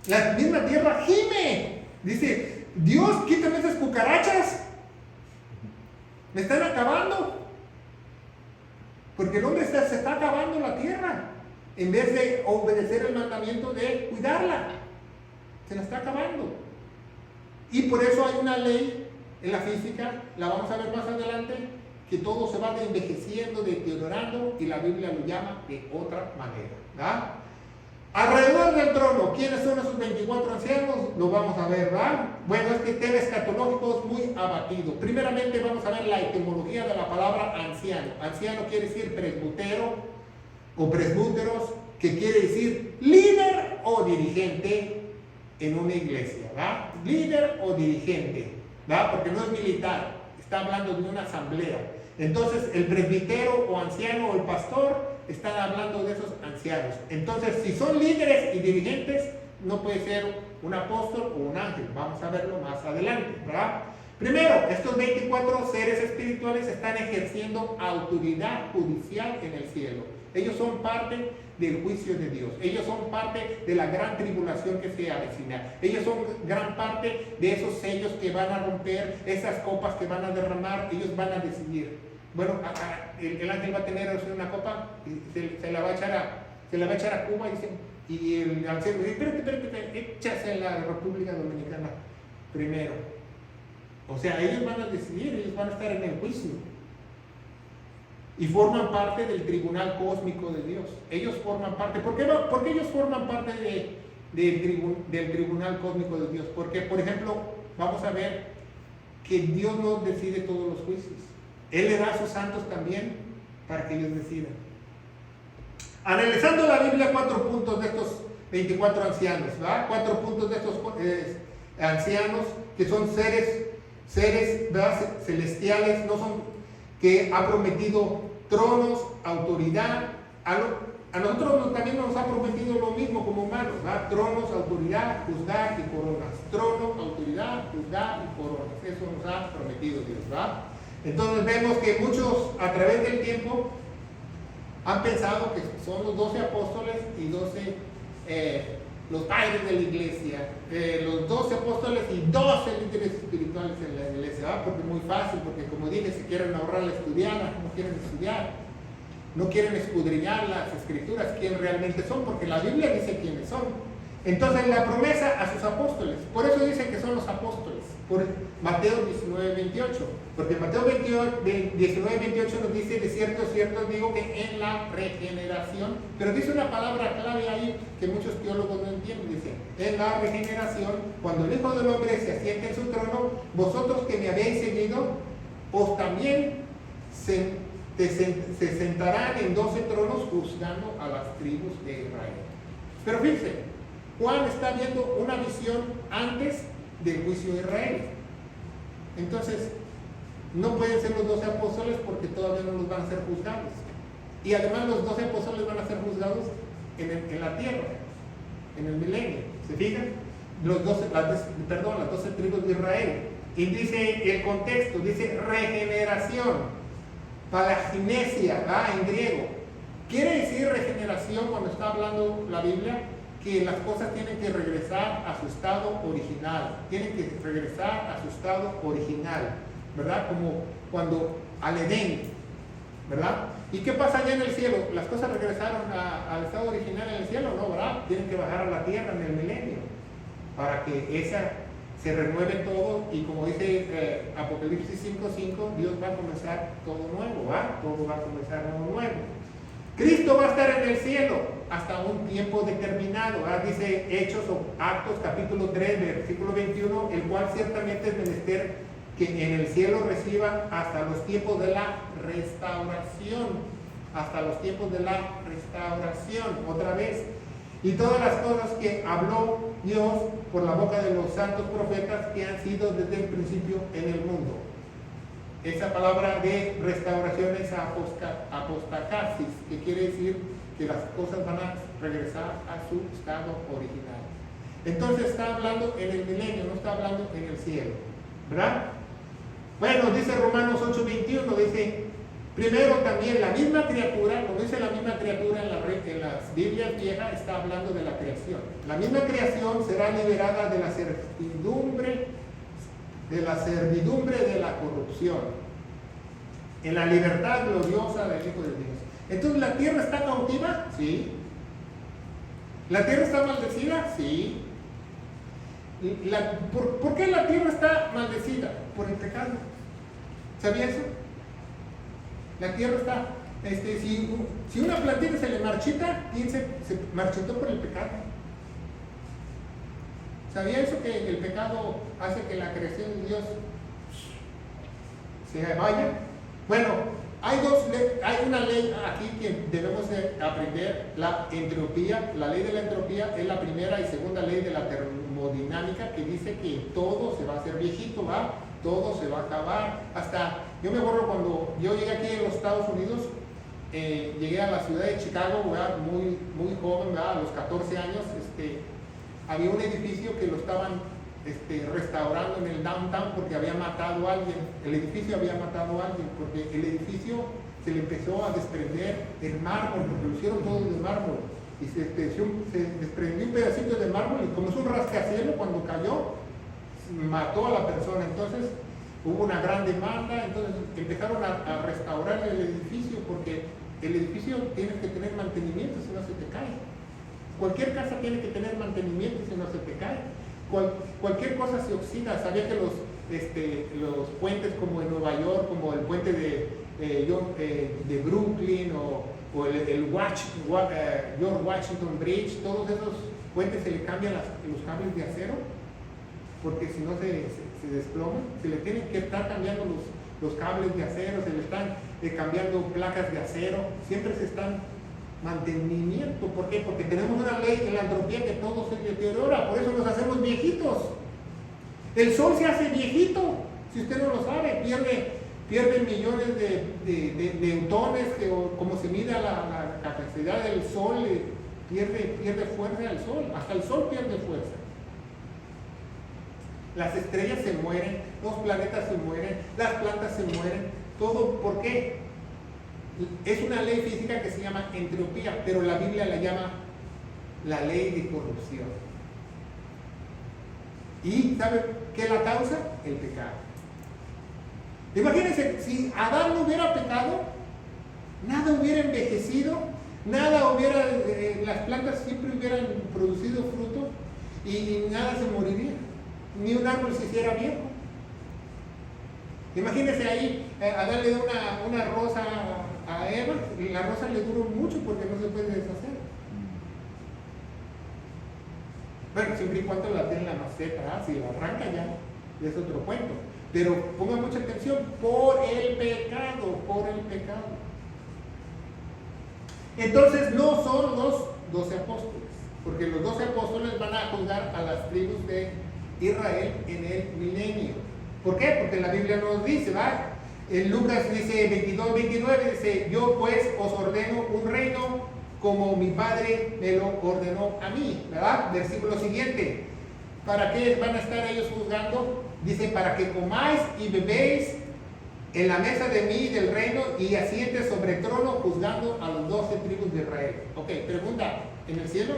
Speaker 1: La misma tierra gime. Dice, Dios, quítame esas cucarachas. Me están acabando. Porque el hombre se está acabando la tierra. En vez de obedecer el mandamiento de cuidarla. Se la está acabando. Y por eso hay una ley en la física, la vamos a ver más adelante, que todo se va envejeciendo, deteriorando, y la Biblia lo llama de otra manera. ¿Verdad? Alrededor del trono, ¿quiénes son esos 24 ancianos? Lo vamos a ver, ¿verdad? Bueno, este tema escatológico es muy abatido. Primeramente vamos a ver la etimología de la palabra anciano. Anciano quiere decir presbutero o presbúteros, que quiere decir líder o dirigente en una iglesia, ¿verdad? Líder o dirigente, ¿verdad? Porque no es militar, está hablando de una asamblea. Entonces, el presbítero o anciano o el pastor están hablando de esos ancianos. Entonces, si son líderes y dirigentes, no puede ser un apóstol o un ángel. Vamos a verlo más adelante, ¿verdad? Primero, estos 24 seres espirituales están ejerciendo autoridad judicial en el cielo. Ellos son parte del juicio de Dios. Ellos son parte de la gran tribulación que se avecina. Ellos son gran parte de esos sellos que van a romper, esas copas que van a derramar. Ellos van a decidir. Bueno, el ángel va a tener una copa y se la va a echar a Cuba y el anciano dice, espérate, échase a la República Dominicana primero. O sea, ellos van a decidir, ellos van a estar en el juicio. Y forman parte del tribunal cósmico de Dios. Ellos forman parte. ¿Por qué ellos forman parte del tribunal cósmico de Dios? Porque, por ejemplo, vamos a ver que Dios no decide todos los juicios. Él le da a sus santos también para que ellos decidan. Analizando la Biblia, 4 puntos de estos 24 ancianos, ¿verdad? 4 puntos de estos ancianos que son seres ¿verdad? Celestiales, no son que ha prometido tronos, autoridad. A nosotros también nos ha prometido lo mismo como humanos, ¿verdad? Tronos, autoridad, juzgar y coronas. Trono, autoridad, juzgar y coronas. Eso nos ha prometido Dios, ¿verdad? Entonces vemos que muchos a través del tiempo han pensado que son los 12 apóstoles y 12 los padres de la iglesia, los 12 apóstoles y 12 líderes espirituales en la iglesia, ¿verdad? Porque es muy fácil, porque como dije, si quieren ahorrar la estudiada, no quieren estudiar, no quieren escudriñar las escrituras, quién realmente son, porque la Biblia dice quiénes son. Entonces la promesa a sus apóstoles, por eso dice que son los apóstoles, por Mateo 19:28, porque Mateo 19:28 nos dice, de cierto, digo que en la regeneración, pero dice una palabra clave ahí que muchos teólogos no entienden, dice, en la regeneración, cuando el Hijo del Hombre se asiente en su trono, vosotros que me habéis seguido, os también se sentarán en 12 tronos juzgando a las tribus de Israel. Pero fíjense, Juan está viendo una visión antes del juicio de Israel. Entonces, no pueden ser los 12 apóstoles porque todavía no los van a ser juzgados. Y además los 12 apóstoles van a ser juzgados en la tierra, en el milenio. ¿Se fijan? Las 12 tribus de Israel. Y dice el contexto, dice regeneración, palaginesia, en griego. Quiere decir regeneración cuando está hablando la Biblia, que las cosas tienen que regresar a su estado original, tienen que regresar a su estado original, ¿verdad? Como cuando al Edén, ¿verdad? ¿Y qué pasa allá en el cielo? ¿Las cosas regresaron al estado original en el cielo? No, ¿verdad? Tienen que bajar a la tierra en el milenio, para que esa se renueve todo, y como dice Apocalipsis 5:5, Dios va a comenzar todo nuevo, ¿verdad? Todo va a comenzar nuevo. Cristo va a estar en el cielo hasta un tiempo determinado, ¿verdad? Dice Hechos o Actos capítulo 3, versículo 21, el cual ciertamente es menester que en el cielo reciba hasta los tiempos de la restauración, hasta los tiempos de la restauración, otra vez. Y todas las cosas que habló Dios por la boca de los santos profetas que han sido desde el principio en el mundo. Esa palabra de restauración es apostacasis, que quiere decir que las cosas van a regresar a su estado original. Entonces está hablando en el milenio, no está hablando en el cielo, ¿verdad? Bueno, dice Romanos 8:21, dice, Primero también la misma criatura, como dice la misma criatura en las Biblias viejas, está hablando de la creación. La misma creación será liberada de la servidumbre de la corrupción, en la libertad gloriosa del Hijo de Dios. Entonces, ¿la tierra está cautiva? Sí. ¿La tierra está maldecida? Sí. ¿Por qué la tierra está maldecida? Por el pecado. ¿Sabía eso? La tierra está, si una plantita se le marchita, se marchitó por el pecado. ¿Sabía eso, que el pecado hace que la creación de Dios se vaya? Bueno, hay una ley aquí que debemos de aprender, la entropía. La ley de la entropía es la primera y segunda ley de la termodinámica, que dice que todo se va a hacer viejito, ¿va? Todo se va a acabar. Hasta, yo me acuerdo cuando yo llegué aquí en los Estados Unidos, llegué a la ciudad de Chicago, ¿verdad? Muy joven, ¿verdad? A los 14 años, había un edificio que lo estaban restaurando en el downtown porque había matado a alguien. El edificio había matado a alguien porque el edificio se le empezó a desprender el mármol, porque lo hicieron todo de mármol, y se desprendió un pedacito de mármol, y como es un rascacielos, cuando cayó mató a la persona. Entonces hubo una gran demanda. Entonces empezaron a restaurar el edificio, porque el edificio tiene que tener mantenimiento, si no se te cae. Cualquier casa tiene que tener mantenimiento, si no se te cae. Cualquier cosa se oxida. Sabía que los puentes como en Nueva York, como el puente de Brooklyn o el George Washington Bridge, todos esos puentes se le cambian los cables de acero, porque si no se desploman. Se le tienen que estar cambiando los cables de acero, se le están cambiando placas de acero, siempre se están mantenimiento. ¿Por qué? Porque tenemos una ley en la entropía que todo se deteriora, por eso nos hacemos viejitos. El sol se hace viejito, si usted no lo sabe, pierde millones de neutrones, como se mide la capacidad del sol, pierde fuerza al sol, hasta el sol pierde fuerza. Las estrellas se mueren, los planetas se mueren, las plantas se mueren, todo. ¿Por qué? Es una ley física que se llama entropía, pero la Biblia la llama la ley de corrupción. ¿Y sabe qué la causa? El pecado. Imagínense, si Adán no hubiera pecado, nada hubiera envejecido, las plantas siempre hubieran producido fruto y nada se moriría, ni un árbol se hiciera viejo. Imagínense ahí, Adán le da una rosa a Eva, y la rosa le duró mucho porque no se puede deshacer. Bueno, siempre y cuando la tiene en la maceta, si la arranca ya es otro cuento. Pero pongan mucha atención, por el pecado. Entonces no son los 12 apóstoles, porque los 12 apóstoles van a juzgar a las tribus de Israel en el milenio. ¿Por qué? Porque la Biblia nos dice, ¿va? En Lucas dice 22-29, dice: yo pues os ordeno un reino como mi Padre me lo ordenó a mí, ¿verdad? Versículo siguiente. ¿Para qué van a estar ellos juzgando? Dice: para que comáis y bebéis en la mesa de mí del reino y asientes sobre trono juzgando a los 12 tribus de Israel. Ok, pregunta: en el cielo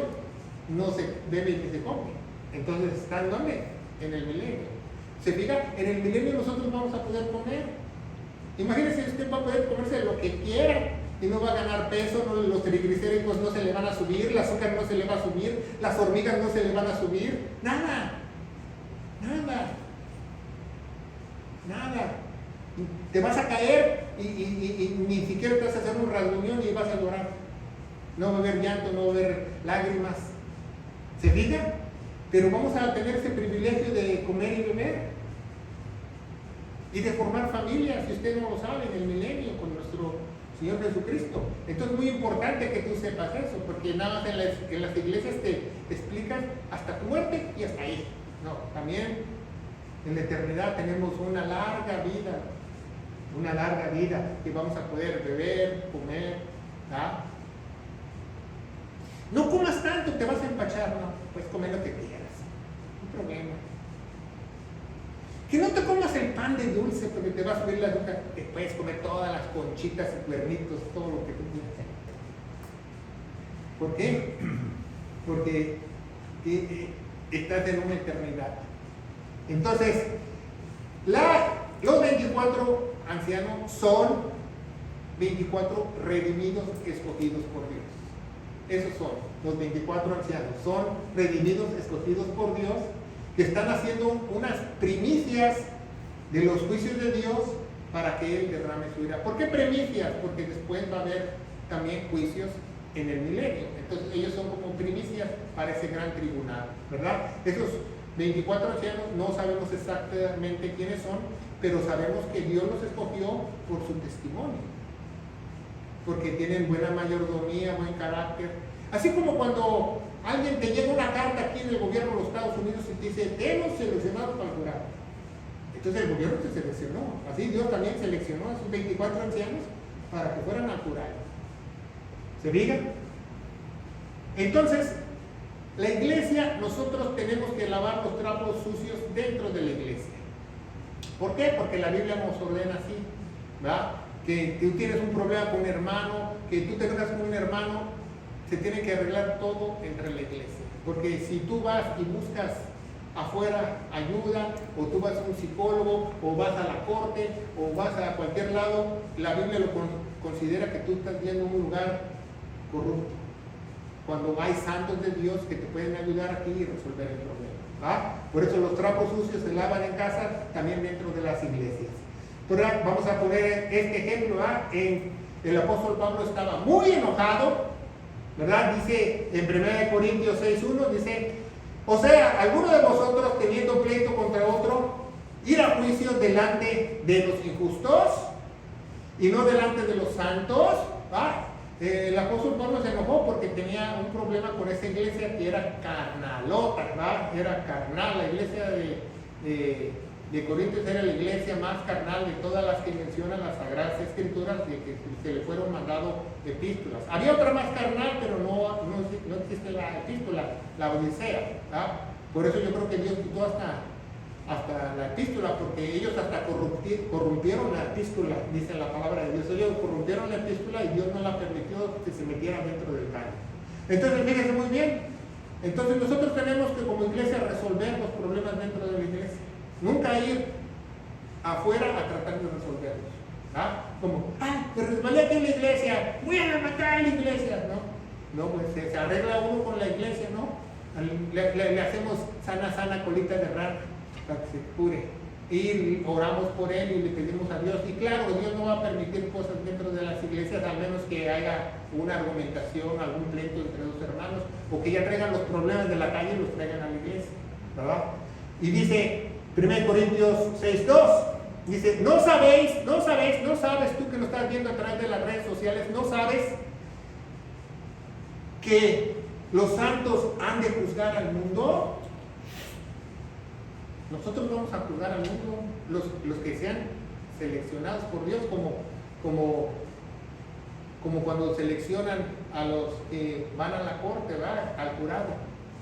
Speaker 1: no se bebe ni se come. Entonces, ¿está en dónde? En el milenio. ¿Se fija? En el milenio nosotros vamos a poder comer. Imagínense, usted va a poder comerse lo que quiera y no va a ganar peso, los triglicéridos no se le van a subir, el azúcar no se le va a subir, las hormigas no se le van a subir, nada. Te vas a caer y ni siquiera te vas a hacer un rasguñón y vas a llorar. No va a haber llanto, no va a haber lágrimas. ¿Se fija? Pero vamos a tener ese privilegio de comer y beber y de formar familias, si usted no lo sabe, en el milenio con nuestro Señor Jesucristo. Entonces es muy importante que tú sepas eso, porque nada más en las iglesias te explican hasta tu muerte y hasta ahí. No, también en la eternidad tenemos una larga vida que vamos a poder beber, comer, ¿verdad? No comas tanto, te vas a empachar, no, pues comer lo que quieras, no hay problema. Que no te comas el pan de dulce porque te va a subir la azúcar. Te puedes comer todas las conchitas y cuernitos, todo lo que tú quieras. ¿Por qué? Porque estás en una eternidad. Entonces, los 24 ancianos son 24 redimidos, escogidos por Dios. Esos son los 24 ancianos. Son redimidos, escogidos por Dios, que están haciendo unas primicias de los juicios de Dios para que Él derrame su ira. ¿Por qué primicias? Porque después va a haber también juicios en el milenio. Entonces ellos son como primicias para ese gran tribunal, ¿verdad? Esos 24 ancianos no sabemos exactamente quiénes son, pero sabemos que Dios los escogió por su testimonio, porque tienen buena mayordomía, buen carácter. Así como cuando alguien te llega una carta aquí en el gobierno de los Estados Unidos y te dice, te hemos seleccionado para el jurado. Entonces el gobierno te seleccionó. Así Dios también seleccionó a esos 24 ancianos para que fueran al jurado. ¿Se fijan? Entonces, la iglesia, nosotros tenemos que lavar los trapos sucios dentro de la iglesia. ¿Por qué? Porque la Biblia nos ordena así, ¿verdad? Que tú tienes un problema con un hermano, que tú te enojas con un hermano, se tiene que arreglar todo entre la iglesia. Porque si tú vas y buscas afuera ayuda, o tú vas a un psicólogo, o vas a la corte, o vas a cualquier lado, la Biblia lo considera que tú estás viendo un lugar corrupto. Cuando hay santos de Dios que te pueden ayudar aquí y resolver el problema, ¿va? Por eso los trapos sucios se lavan en casa, también dentro de las iglesias. Pero vamos a poner este ejemplo, ¿va? El apóstol Pablo estaba muy enojado, ¿verdad? Dice en 1 Corintios 6:1, dice, o sea, alguno de vosotros teniendo pleito contra otro, ir a juicio delante de los injustos y no delante de los santos, ¿va? El apóstol Pablo se enojó porque tenía un problema con esa iglesia que era carnalota, ¿verdad? Era carnal. La iglesia de Corintios era la iglesia más carnal de todas las que mencionan las Sagradas Escrituras, de que se le fueron mandado epístolas. Había otra más carnal, pero no existe la epístola, la Odisea, ¿verdad? Por eso yo creo que Dios quitó hasta la epístola, porque ellos hasta corrompieron la epístola, dice la palabra de Dios. Ellos corrompieron la epístola y Dios no la permitió que se metiera dentro del caño. Entonces, fíjense muy bien. Entonces nosotros tenemos que como iglesia resolver los problemas dentro de la iglesia. Nunca ir afuera a tratar de resolverlos. ¿Ah? Como, me resbalé aquí en la iglesia, voy a matar a la iglesia. No, pues se arregla uno con la iglesia, ¿no? Le hacemos sana colita de rana para que se cure, y oramos por él y le pedimos a Dios. Y claro, Dios no va a permitir cosas dentro de las iglesias al menos que haya una argumentación, algún pleito entre dos hermanos, o que ya traigan los problemas de la calle y los traigan a la iglesia, ¿verdad? Y dice 1 Corintios 6:2, dice, no sabes tú que lo estás viendo a través de las redes sociales, no sabes que los santos han de juzgar al mundo. Nosotros vamos a juzgar al mundo, los que sean seleccionados por Dios, como cuando seleccionan a los que van a la corte, ¿verdad? Al jurado.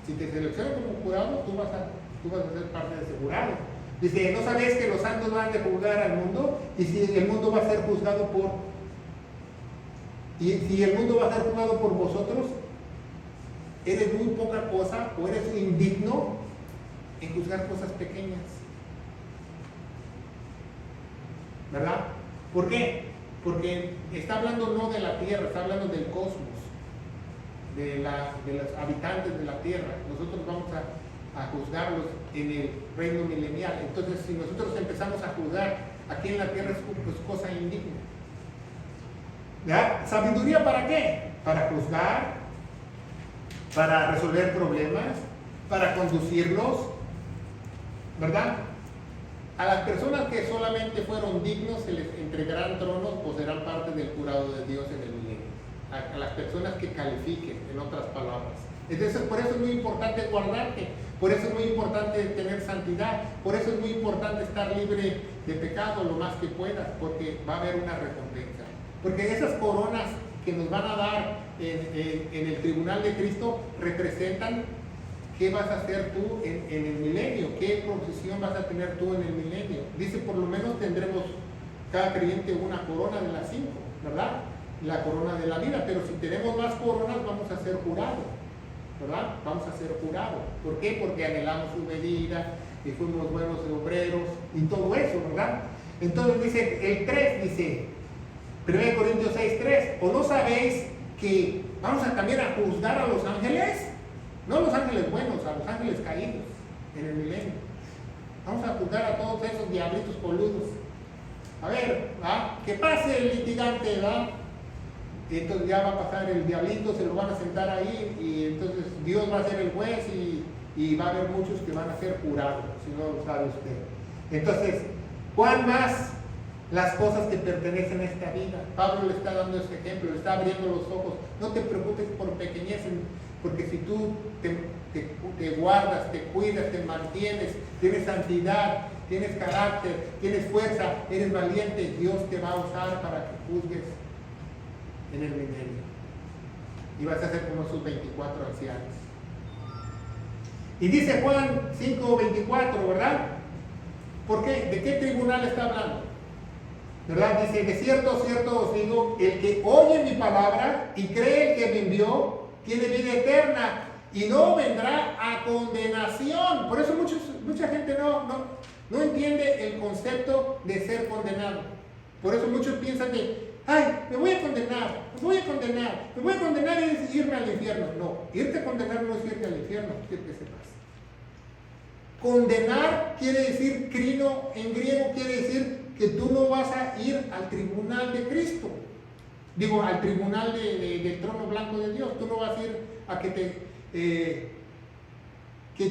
Speaker 1: Si te seleccionan como jurado, tú vas a ser parte de ese jurado. Dice, ¿no sabéis que los santos van a juzgar al mundo? Y si el mundo va a ser juzgado si el mundo va a ser juzgado por vosotros, eres muy poca cosa o eres indigno en juzgar cosas pequeñas, ¿verdad? ¿Por qué? Porque está hablando no de la tierra, está hablando del cosmos, de los habitantes de la tierra. Nosotros vamos a juzgarlos en el reino milenial. Entonces, si nosotros empezamos a juzgar aquí en la tierra, es pues, cosa indigna. ¿Ya? ¿Sabiduría para qué? Para juzgar, para resolver problemas, para conducirlos, ¿verdad? A las personas que solamente fueron dignos se les entregarán tronos o serán parte del jurado de Dios en el milenio. A las personas que califiquen, en otras palabras. Entonces, por eso es muy importante guardarte, por eso es muy importante tener santidad, por eso es muy importante estar libre de pecado lo más que puedas, porque va a haber una recompensa. Porque esas coronas que nos van a dar en el tribunal de Cristo representan ¿qué vas a hacer tú en el milenio? ¿Qué posición vas a tener tú en el milenio? Dice, por lo menos tendremos cada creyente una corona de las 5, ¿verdad? La corona de la vida, pero si tenemos más coronas vamos a ser jurados, ¿verdad? Vamos a ser jurados. ¿Por qué? Porque anhelamos su venida y fuimos buenos obreros y todo eso, ¿verdad? Entonces dice, el 3 dice, 1 Corintios 6:3, ¿o no sabéis que vamos a también a juzgar a los ángeles? No a los ángeles buenos, a los ángeles caídos en el milenio. Vamos a juzgar a todos esos diablitos coludos. A ver, ¿verdad? Que pase el litigante, ¿verdad? Y entonces ya va a pasar el diablito, se lo van a sentar ahí y entonces Dios va a ser el juez y va a haber muchos que van a ser jurados, si no lo sabe usted. Entonces, ¿cuán más las cosas que pertenecen a esta vida? Pablo le está dando este ejemplo, le está abriendo los ojos. No te preocupes por pequeñeces, porque si tú te guardas, te cuidas, te mantienes, tienes santidad, tienes carácter, tienes fuerza, eres valiente, Dios te va a usar para que juzgues en el milenio. Y vas a ser como sus 24 ancianos. Y dice Juan 5:24, ¿verdad? ¿Por qué? ¿De qué tribunal está hablando? ¿Verdad? Dice, de cierto, cierto os digo, el que oye mi palabra y cree el que me envió, tiene vida eterna y no vendrá a condenación. Por eso mucha gente no entiende el concepto de ser condenado. Por eso muchos piensan que, ay, me voy a condenar y irme al infierno. No, irte a condenar no es irte al infierno, quiero que sepas. Condenar quiere decir, crino en griego quiere decir que tú no vas a ir al tribunal de Cristo. Digo, al tribunal del trono blanco de Dios. Tú no vas a ir a que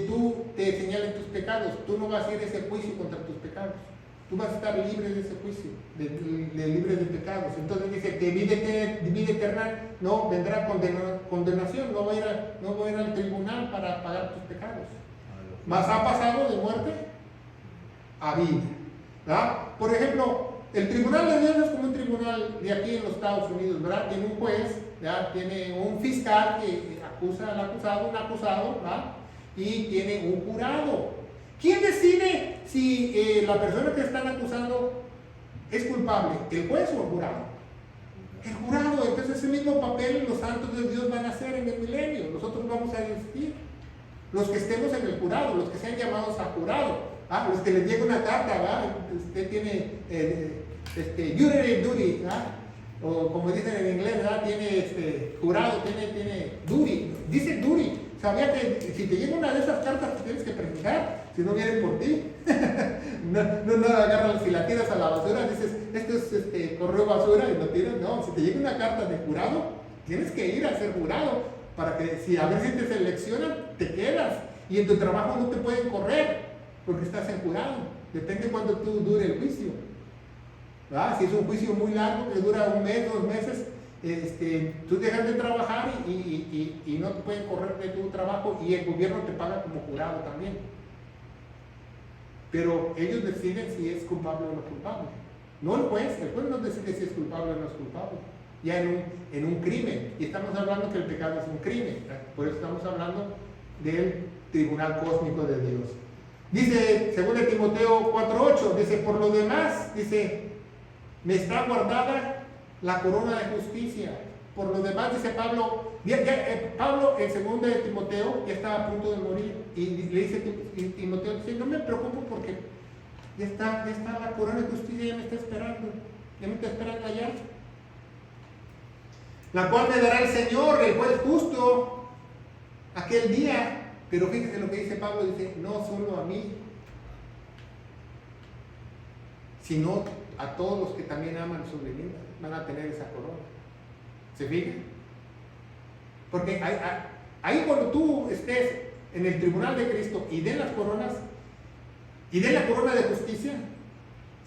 Speaker 1: tú te señalen tus pecados. Tú no vas a ir a ese juicio contra tus pecados. Tú vas a estar libre de ese juicio, libre de pecados. Entonces dice que vida eterna no vendrá condenación, no va a ir al tribunal para pagar tus pecados. Mas ha pasado de muerte a vida, ¿verdad? Por ejemplo, el tribunal de Dios es como un tribunal de aquí en los Estados Unidos, ¿verdad? Tiene un juez, ¿verdad? Tiene un fiscal que acusa al acusado, un acusado, ¿verdad? Y tiene un jurado. ¿Quién decide si la persona que están acusando es culpable? ¿El juez o el jurado? El jurado. Entonces ese mismo papel los santos de Dios van a hacer en el milenio. Nosotros vamos a decidir. Los que estemos en el jurado, los que sean llamados a jurado, los que les llegue una carta, ¿verdad? Usted tiene jury duty, ¿verdad? O como dicen en inglés, ¿verdad? Tiene jurado, tiene duty, dice duty. Sabía que si te llega una de esas cartas te tienes que presentar, si no vienen por ti. no agarras, si la tiras a la basura, dices, esto es correo basura y lo tiras. No, si te llega una carta de jurado, tienes que ir a ser jurado. Para que a ver si te seleccionan, te quedas. Y en tu trabajo no te pueden correr, porque estás en jurado. Depende cuánto tú dure el juicio. ¿Verdad? Si es un juicio muy largo, que dura 1 mes, 2 meses, tú dejas de trabajar y no te pueden correr de tu trabajo y el gobierno te paga como jurado también. Pero ellos deciden si es culpable o no culpable. No el juez no decide si es culpable o no es culpable. Ya en un crimen, y estamos hablando que el pecado es un crimen, por eso estamos hablando del tribunal cósmico de Dios. Dice, según Timoteo 4:8, dice, por lo demás, dice, me está guardada la corona de justicia. Por lo demás, dice Pablo, Pablo en 2 de Timoteo ya estaba a punto de morir, y le dice Timoteo, dice, no me preocupo porque ya está la corona de justicia, ya me está esperando allá. La cual me dará el Señor, el juez justo, aquel día. Pero fíjese lo que dice Pablo, dice, no solo a mí, sino a todos los que también aman su venida, van a tener esa corona. ¿Se fijan? Porque ahí cuando tú estés en el tribunal de Cristo y den las coronas, y den la corona de justicia,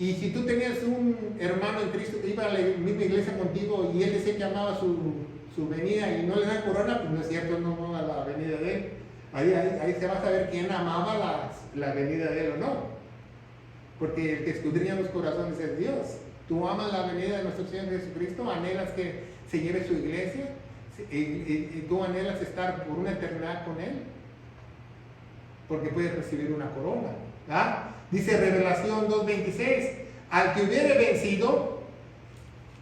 Speaker 1: y si tú tenías un hermano en Cristo que iba a la misma iglesia contigo y él decía que amaba su venida y no le dan corona, pues no es cierto, no amaba la venida de él. Ahí se va a saber quién amaba la venida de él o no. Porque el que escudriña los corazones es Dios. Tú amas la venida de nuestro Señor Jesucristo, anhelas que se lleve su iglesia, y tú anhelas estar por una eternidad con Él. porque puedes recibir una corona. ¿Ah? Dice Revelación 2:26, al que hubiere vencido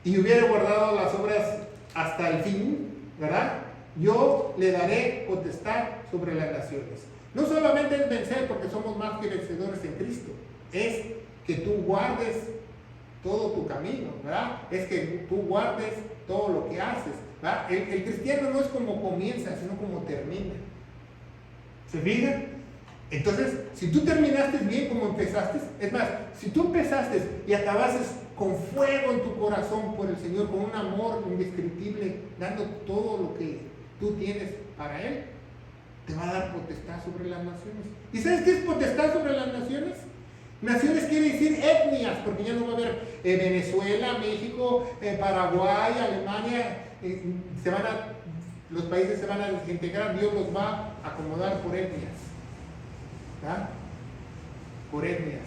Speaker 1: y hubiere guardado las obras hasta el fin, ¿verdad? Yo le daré potestad sobre las naciones. No solamente es vencer porque somos más que vencedores en Cristo, es que tú guardes todo tu camino, ¿verdad? Es que tú guardes todo lo que haces, ¿verdad? El cristiano no es como comienza, sino como termina. ¿Se fijan? Entonces, si tú terminaste bien como empezaste, es más, si tú empezaste y acabaste con fuego en tu corazón por el Señor, con un amor indescriptible, dando todo lo que tú tienes para Él, te va a dar potestad sobre las naciones. ¿Y sabes qué es potestad sobre las naciones? Naciones quiere decir etnias, porque ya no va a haber Venezuela, México, Paraguay, Alemania, los países se van a desintegrar, Dios los va a acomodar por etnias. ¿Ah? Por etnias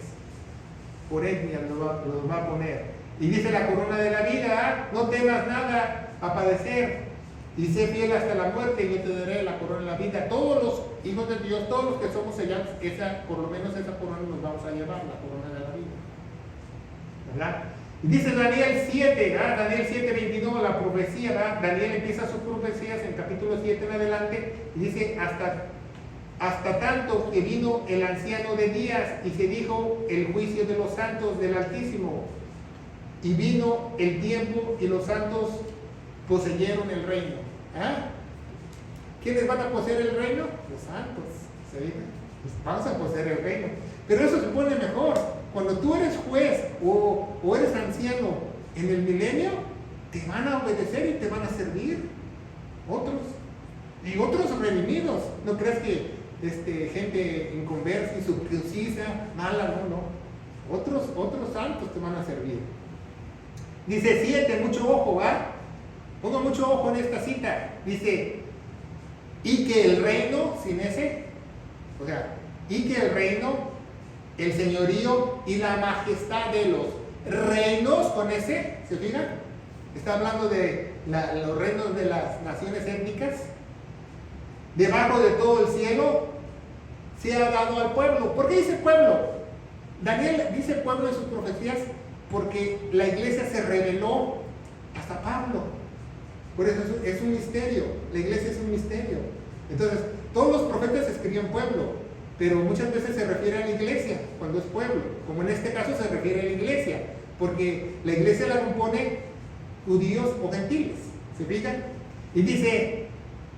Speaker 1: los va a poner. Y dice la corona de la vida, no temas nada a padecer, y sé fiel hasta la muerte, y yo te daré la corona de la vida. Todos los hijos de Dios, todos los que somos sellados, por lo menos esa corona nos vamos a llevar, la corona de la vida, ¿verdad? Y dice Daniel 7, ¿verdad? Daniel 7:22, la profecía, ¿verdad? Daniel empieza sus profecías en capítulo 7 en adelante, y dice, hasta tanto que vino el anciano de días y se dijo el juicio de los santos del Altísimo, y vino el tiempo y los santos poseyeron el reino. ¿Ah? ¿Quiénes van a poseer el reino? Los santos. ¿Se dice? Pues vamos a poseer el reino. Pero eso se pone mejor. Cuando tú eres juez o eres anciano en el milenio, te van a obedecer y te van a servir otros. Y otros redimidos. No crees que gente inconversa, incircuncisa, mala, no. Otros santos te van a servir. Dice 7, mucho ojo, ¿va? Ponga mucho ojo en esta cita. Dice, y que el reino, sin ese, o sea, y que el reino, el señorío y la majestad de los reinos, con ese, ¿se fijan? Está hablando de los reinos de las naciones étnicas. Debajo de todo el cielo se ha dado al pueblo. ¿Por qué dice pueblo? Daniel dice pueblo en sus profecías porque la iglesia se reveló hasta Pablo. Por eso es un misterio. La iglesia es un misterio. Entonces, todos los profetas escribían pueblo, pero muchas veces se refiere a la iglesia cuando es pueblo. Como en este caso se refiere a la iglesia, porque la iglesia la compone judíos o gentiles. ¿Se fijan? Y dice,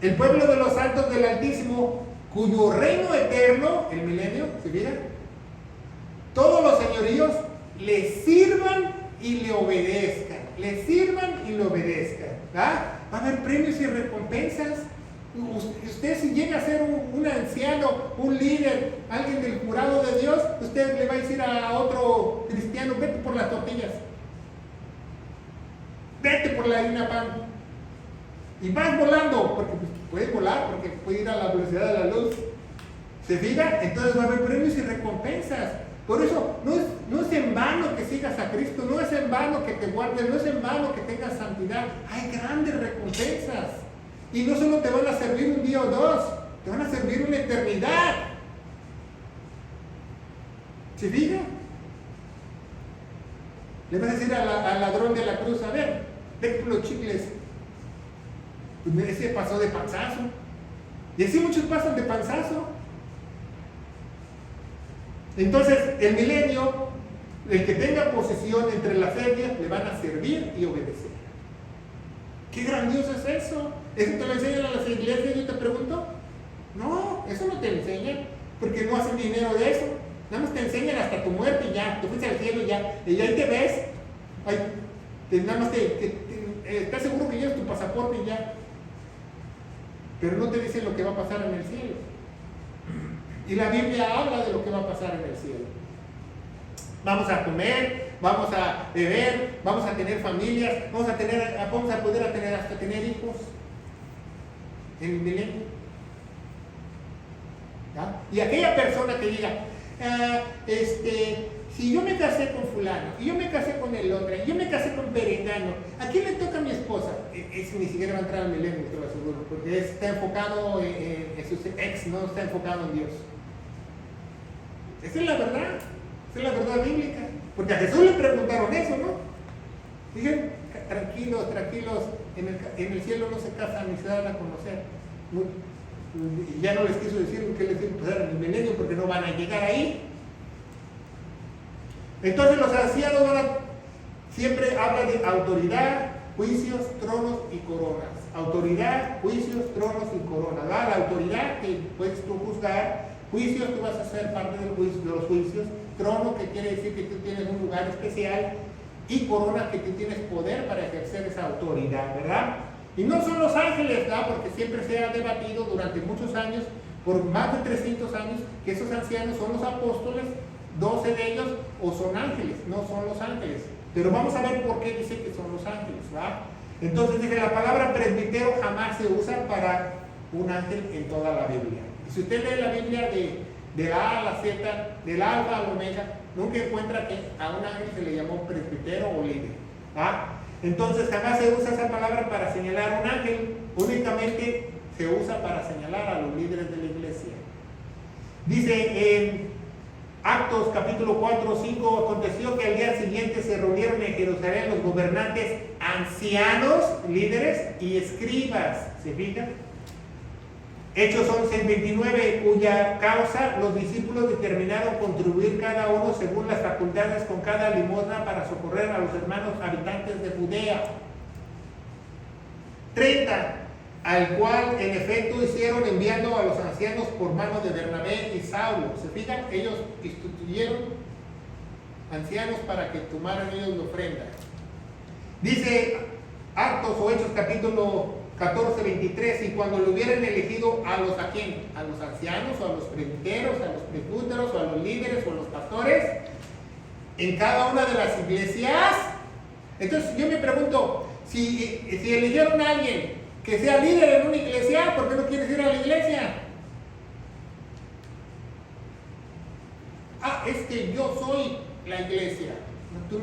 Speaker 1: el pueblo de los santos del Altísimo, cuyo reino eterno, el milenio, ¿se fijan? Todos los señoríos le sirvan y le obedezcan. Le sirvan y le obedezcan. ¿Ah? Va a haber premios y recompensas. Usted, si llega a ser un anciano, un líder, alguien del jurado de Dios, usted le va a decir a otro cristiano, vete por las tortillas, vete por la harina pan, y vas volando, porque puedes volar, porque puede ir a la velocidad de la luz. ¿Se fija? Entonces va a haber premios y recompensas. Por eso no es en vano que sigas a Cristo, no es en vano que te guardes, no es en vano que tengas santidad. Hay grandes recompensas. Y no solo te van a servir un día o dos, te van a servir una eternidad. ¿Se fija? Le vas a decir al ladrón de la cruz, a ver, ve por los chicles. Pues ese pasó de panzazo. Y así muchos pasan de panzazo. Entonces, el milenio, el que tenga posesión entre las etnias, le van a servir y obedecer. ¡Qué grandioso es eso! ¿Eso te lo enseñan a las iglesias, yo te pregunto? No, eso no te enseñan, porque no hacen dinero de eso. Nada más te enseñan hasta tu muerte y ya, te fuiste al cielo y ya ahí te ves. Nada más estás seguro que llevas tu pasaporte y ya. Pero no te dicen lo que va a pasar en el cielo. Y la Biblia habla de lo que va a pasar en el cielo. Vamos a comer, vamos a beber, vamos a tener familias, vamos a poder tener hasta tener hijos en el milenio. ¿Ya? Y aquella persona que diga, si yo me casé con fulano, y yo me casé con el otro, y yo me casé con perengano, ¿a quién le toca a mi esposa? Ese ni siquiera va a entrar al milenio, te lo aseguro, porque está enfocado en sus ex, no está enfocado en Dios. Esa es la verdad. Esa es la verdad bíblica. Porque a Jesús le preguntaron eso, ¿no? Dijeron, tranquilos, tranquilos, en el cielo no se casan ni se dan a conocer. Y ya no les quiso decir qué les iba a pasar en el milenio porque no van a llegar ahí. Entonces los ancianos siempre hablan de autoridad, juicios, tronos y coronas. Autoridad, juicios, tronos y coronas. ¿Va? La autoridad que puedes tú juzgar, juicios, tú vas a ser parte de los juicios, trono, que quiere decir que tú tienes un lugar especial, y corona, que tú tienes poder para ejercer esa autoridad, ¿verdad? Y no son los ángeles, ¿verdad? Porque siempre se ha debatido durante muchos años, por más de 300 años, que esos ancianos son los apóstoles, 12 de ellos, o son ángeles, no son los ángeles. Pero vamos a ver por qué dice que son los ángeles, ¿verdad? Entonces dice, la palabra presbítero jamás se usa para un ángel en toda la Biblia. Y si usted lee la Biblia de la A a la Z, del alfa al omega, nunca encuentra que a un ángel se le llamó presbítero o líder, ¿verdad? Entonces jamás se usa esa palabra para señalar a un ángel, únicamente se usa para señalar a los líderes de la iglesia. Dice en Actos capítulo 4, 5, aconteció que al día siguiente se reunieron en Jerusalén los gobernantes, ancianos, líderes y escribas. ¿Se fijan? Hechos 11:29, cuya causa los discípulos determinaron contribuir cada uno según las facultades con cada limosna para socorrer a los hermanos habitantes de Judea. 30, al cual en efecto hicieron enviando a los ancianos por mano de Bernabé y Saulo. ¿Se fijan? Ellos instituyeron ancianos para que tomaran ellos la ofrenda. Dice Actos o Hechos capítulo 14, 23, y cuando lo hubieran elegido a los, ¿a quién? A los ancianos, o a los presbíteros, a los presbíteros, o a los líderes, o a los pastores, en cada una de las iglesias. Entonces yo me pregunto, si eligieron a alguien que sea líder en una iglesia, ¿por qué no quieres ir a la iglesia? Ah, es que yo soy la iglesia. Tú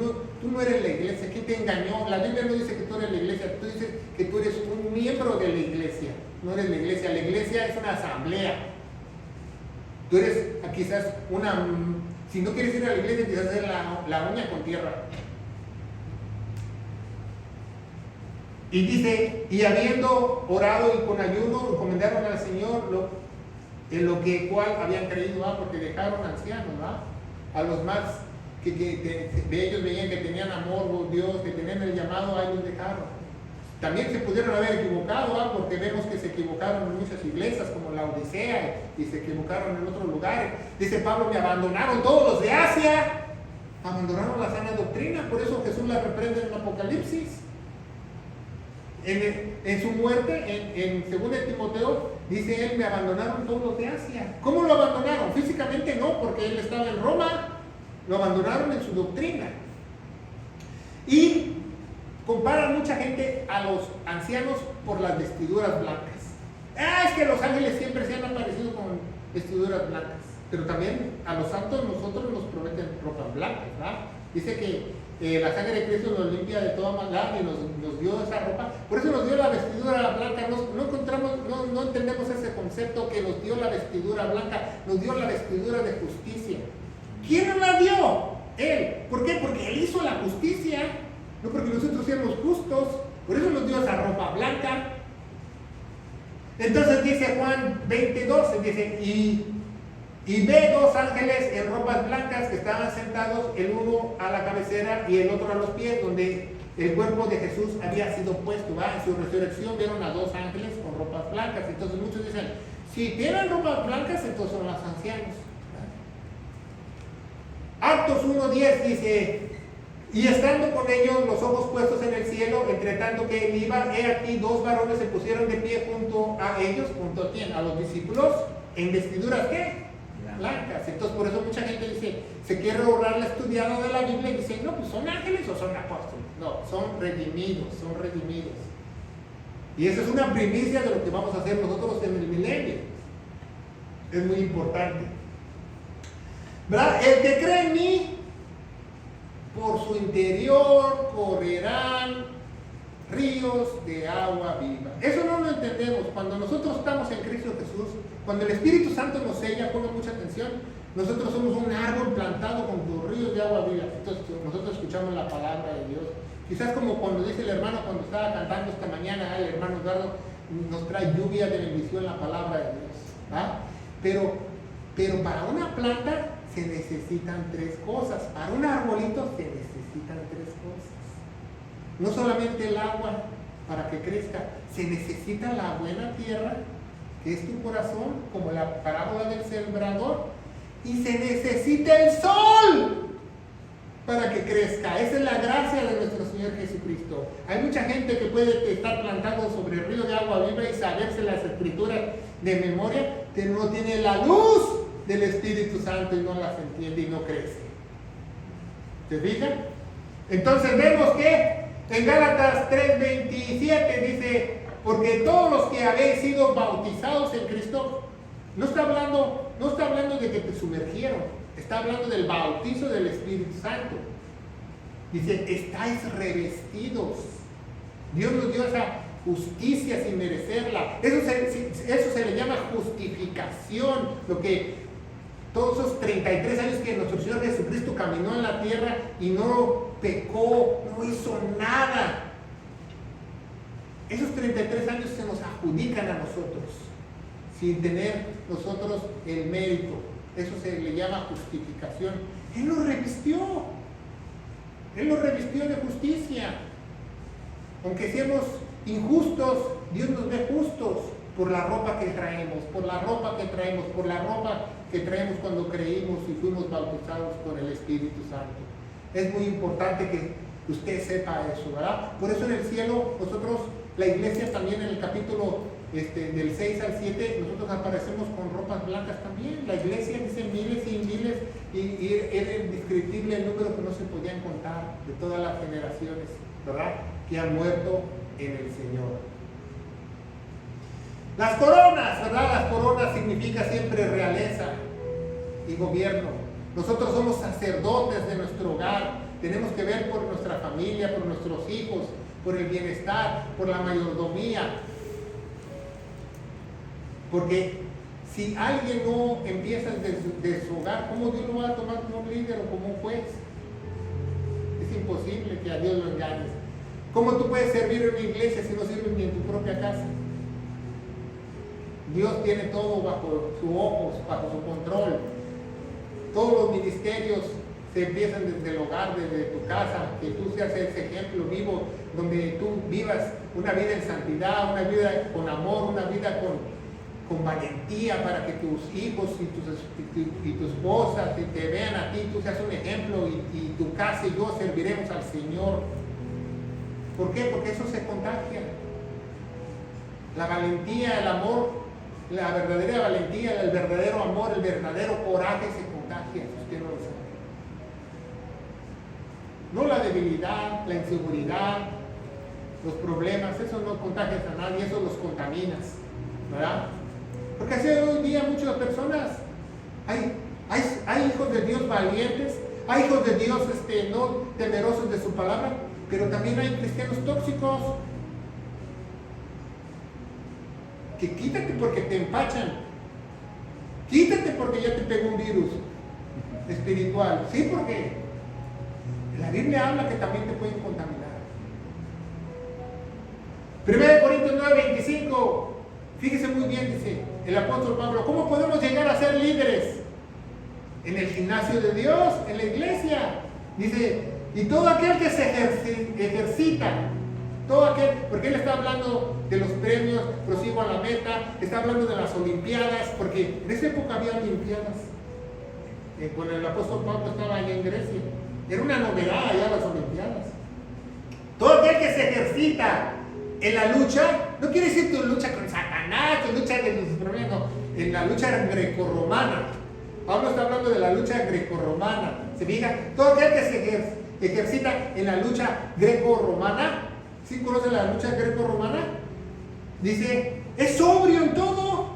Speaker 1: no eres la iglesia. ¿Quién te engañó? La Biblia no dice que tú eres la iglesia, tú dices que tú eres un miembro de la iglesia. No eres la iglesia. La iglesia es una asamblea. Tú eres quizás si no quieres ir a la iglesia, quizás hacer la uña con tierra. Y dice, y habiendo orado y con ayuno, encomendaron al Señor en lo que cual habían creído, porque dejaron ancianos, a los más que de ellos veían que tenían amor por Dios, que tenían el llamado, a ellos dejaron. También se pudieron haber equivocado, porque vemos que se equivocaron en muchas iglesias, como la Odisea, y se equivocaron en otros lugares. Dice Pablo, me abandonaron todos los de Asia, abandonaron la sana doctrina, por eso Jesús la reprende en el Apocalipsis. En su muerte, en 2 Timoteo, dice él, me abandonaron todos los de Asia. ¿Cómo lo abandonaron? Físicamente no, porque él estaba en Roma. Lo abandonaron en su doctrina. Y comparan mucha gente a los ancianos por las vestiduras blancas. Es que los ángeles siempre se han aparecido con vestiduras blancas. Pero también a los santos nosotros nos prometen ropas blancas, ¿verdad? Dice que la sangre de Cristo nos limpia de toda maldad y nos dio esa ropa. Por eso nos dio la vestidura blanca. No entendemos ese concepto que nos dio la vestidura blanca. Nos dio la vestidura de justicia. ¿Quién nos la dio? Él. ¿Por qué? Porque Él hizo la justicia. No porque nosotros seamos justos. Por eso nos dio esa ropa blanca. Entonces dice Juan 20:12, dice, y ve dos ángeles en ropas blancas que estaban sentados, el uno a la cabecera y el otro a los pies, donde el cuerpo de Jesús había sido puesto. En su resurrección vieron a dos ángeles con ropas blancas. Entonces muchos dicen, si tienen ropas blancas, entonces son los ancianos. Actos 1:10 dice, y estando con ellos los ojos puestos en el cielo, entre tanto que él iba, he aquí dos varones se pusieron de pie junto a ellos, junto a quién, a los discípulos, en vestiduras ¿qué? Blancas. Entonces por eso mucha gente dice, se quiere ahorrar la estudiada de la Biblia y dice, no, pues son ángeles o son apóstoles. No, son redimidos, son redimidos. Y esa es una primicia de lo que vamos a hacer nosotros en el milenio. Es muy importante, ¿verdad? El que cree en mí, por su interior correrán ríos de agua viva. Eso no lo entendemos. Cuando nosotros estamos en Cristo Jesús, cuando el Espíritu Santo nos sella, pongan mucha atención, Nosotros somos un árbol plantado con tus ríos de agua viva. Entonces, nosotros escuchamos la palabra de Dios. Quizás como cuando dice el hermano, cuando estaba cantando esta mañana, el hermano Eduardo nos trae lluvia de bendición la palabra de Dios. ¿Ah? Pero para una planta se necesitan 3 cosas. Para un arbolito se necesitan 3 cosas. No solamente el agua para que crezca, se necesita la buena tierra, que es tu corazón, como la parábola del sembrador, y se necesita el sol para que crezca. Esa es la gracia de nuestro Señor Jesucristo. Hay mucha gente que puede estar plantado sobre el río de agua viva y saberse las escrituras de memoria, pero no tiene la luz del Espíritu Santo y no las entiende y no crece. ¿Se fijan? Entonces vemos que en Gálatas 3:27 dice, porque todos los que habéis sido bautizados en Cristo, no está hablando de que te sumergieron, está hablando del bautizo del Espíritu Santo. Dice, estáis revestidos. Dios nos dio esa justicia sin merecerla. Eso se le llama justificación. Lo que todos esos 33 años que nuestro Señor Jesucristo caminó en la tierra y no pecó, no hizo nada. Esos 33 años se nos adjudican a nosotros, sin tener nosotros el mérito. Eso se le llama justificación. Él nos revistió. Él nos revistió de justicia. Aunque seamos injustos, Dios nos ve justos por la ropa que traemos, por la ropa que traemos cuando creímos y fuimos bautizados por el Espíritu Santo. Es muy importante que usted sepa eso, ¿verdad? Por eso en el cielo nosotros, la iglesia también en el capítulo del 6 al 7, nosotros aparecemos con ropas blancas también. La iglesia dice miles y miles, y era indescriptible el número que no se podían contar de todas las generaciones, ¿verdad?, que han muerto en el Señor. Las coronas, ¿verdad? Las coronas significa siempre realeza y gobierno. Nosotros somos sacerdotes de nuestro hogar. Tenemos que ver por nuestra familia, por nuestros hijos, por el bienestar, por la mayordomía. Porque si alguien no empieza desde su hogar, ¿cómo Dios lo va a tomar como un líder o como un juez? Es imposible que a Dios lo engañes. ¿Cómo tú puedes servir en una iglesia si no sirves ni en tu propia casa? Dios tiene todo bajo sus ojos, bajo su control. Todos los ministerios se empiezan desde el hogar, desde tu casa, que tú seas ese ejemplo vivo, donde tú vivas una vida en santidad, una vida con amor, una vida con valentía, para que tus hijos y tu esposa te vean a ti, tú seas un ejemplo, y tu casa y yo serviremos al Señor. ¿Por qué? Porque eso se contagia. La valentía, el amor, la verdadera valentía, el verdadero amor, el verdadero coraje se contagia, si usted no lo sabe. No la debilidad, la inseguridad, los problemas, eso no contagias a nadie, eso los contaminas, ¿verdad? Porque así hoy día muchas personas, hay hijos de Dios valientes, hay hijos de Dios no temerosos de su palabra, pero también hay cristianos tóxicos. Que quítate porque te empachan, quítate porque ya te pegó un virus espiritual. Sí, porque la Biblia habla que también te pueden contaminar. 1 Corintios 9:25, fíjese muy bien, dice el apóstol Pablo, ¿cómo podemos llegar a ser líderes? En el gimnasio de Dios, en la iglesia. Dice, y todo aquel que se ejercita, todo aquel, porque él está hablando de los premios, prosigo a la meta, está hablando de las olimpiadas, porque en esa época había olimpiadas. Cuando el apóstol Pablo estaba allá en Grecia, era una novedad allá las olimpiadas. Todo aquel que se ejercita en la lucha, no quiere decir tu lucha con Satanás, tu lucha de tus problemas, no, en la lucha grecorromana. Pablo está hablando de la lucha grecorromana. ¿Se fija? Todo aquel que se ejercita en la lucha grecorromana, ¿sí conocen la lucha grecorromana? Dice, es sobrio en todo.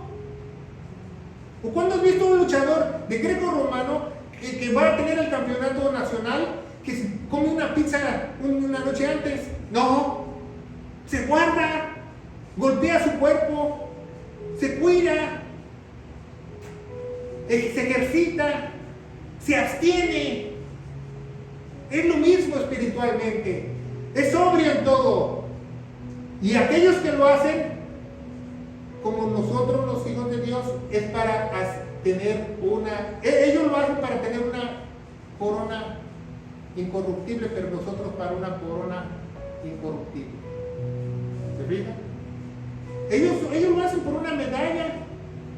Speaker 1: ¿O cuándo has visto un luchador de greco-romano que va a tener el campeonato nacional, que se come una pizza una noche antes? No, se guarda, golpea su cuerpo, se cuida. se ejercita, se abstiene. Es lo mismo espiritualmente, es sobrio en todo. Y aquellos que lo hacen, como nosotros los hijos de Dios, es para tener ellos lo hacen para tener una corona incorruptible, pero nosotros para una corona incorruptible. ¿Se fijan? Ellos lo hacen por una medalla.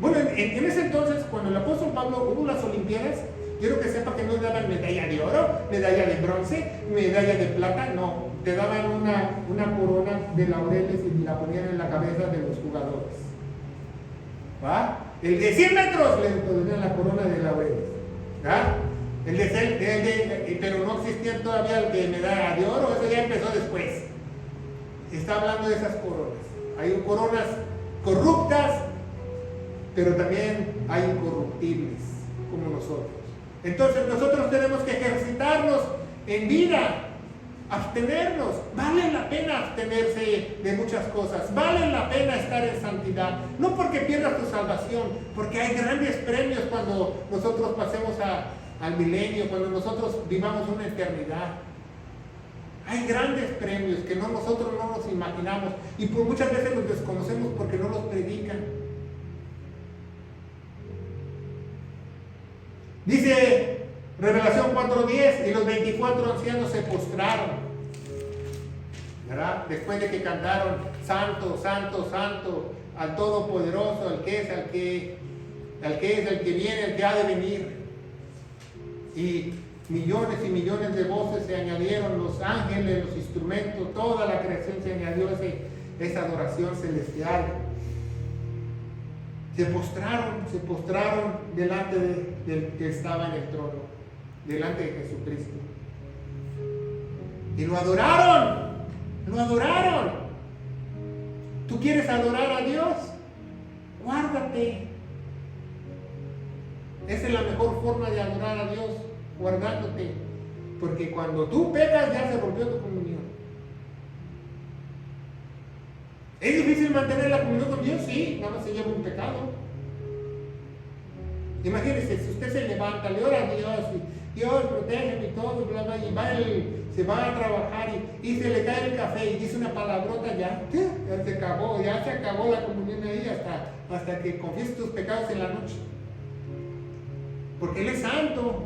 Speaker 1: Bueno, en ese entonces, cuando el apóstol Pablo hubo las Olimpiadas, quiero que sepa que no daban medalla de oro, medalla de bronce, medalla de plata, no. Te daban una corona de laureles y la ponían en la cabeza de los jugadores. ¿Va? El de 100 metros le ponían la corona de laureles. ¿Va? Pero no existía todavía el de medalla de oro, eso ya empezó después. Está hablando de esas coronas. Hay coronas corruptas, pero también hay incorruptibles, como nosotros. Entonces nosotros tenemos que ejercitarnos en vida, abstenernos. Vale la pena abstenerse de muchas cosas, vale la pena estar en santidad, no porque pierdas tu salvación, porque hay grandes premios cuando nosotros pasemos al milenio, cuando nosotros vivamos una eternidad. Hay grandes premios que nosotros no nos imaginamos y por muchas veces los desconocemos porque no los predican. Dice Revelación 4:10, y los 24 ancianos se postraron, ¿verdad? Después de que cantaron Santo, Santo, Santo, al Todopoderoso, al que es, al que es, el que viene, el que ha de venir. Y millones y millones de voces se añadieron, los ángeles, los instrumentos, toda la creación se añadió esa adoración celestial. Se postraron delante del que estaba en el trono, delante de Jesucristo. Y lo adoraron. ¿Tú quieres adorar a Dios? Guárdate. Esa es la mejor forma de adorar a Dios, guardándote. Porque cuando tú pecas ya se rompió tu comunión. ¿Es difícil mantener la comunión con Dios? Sí, nada más se lleva un pecado. Imagínese, si usted se levanta, le ora a Dios, y Dios protégeme y todo, bla, bla, y se va a trabajar y se le cae el café y dice una palabrota, ya se acabó la comunión ahí hasta que confieses tus pecados en la noche. Porque Él es santo.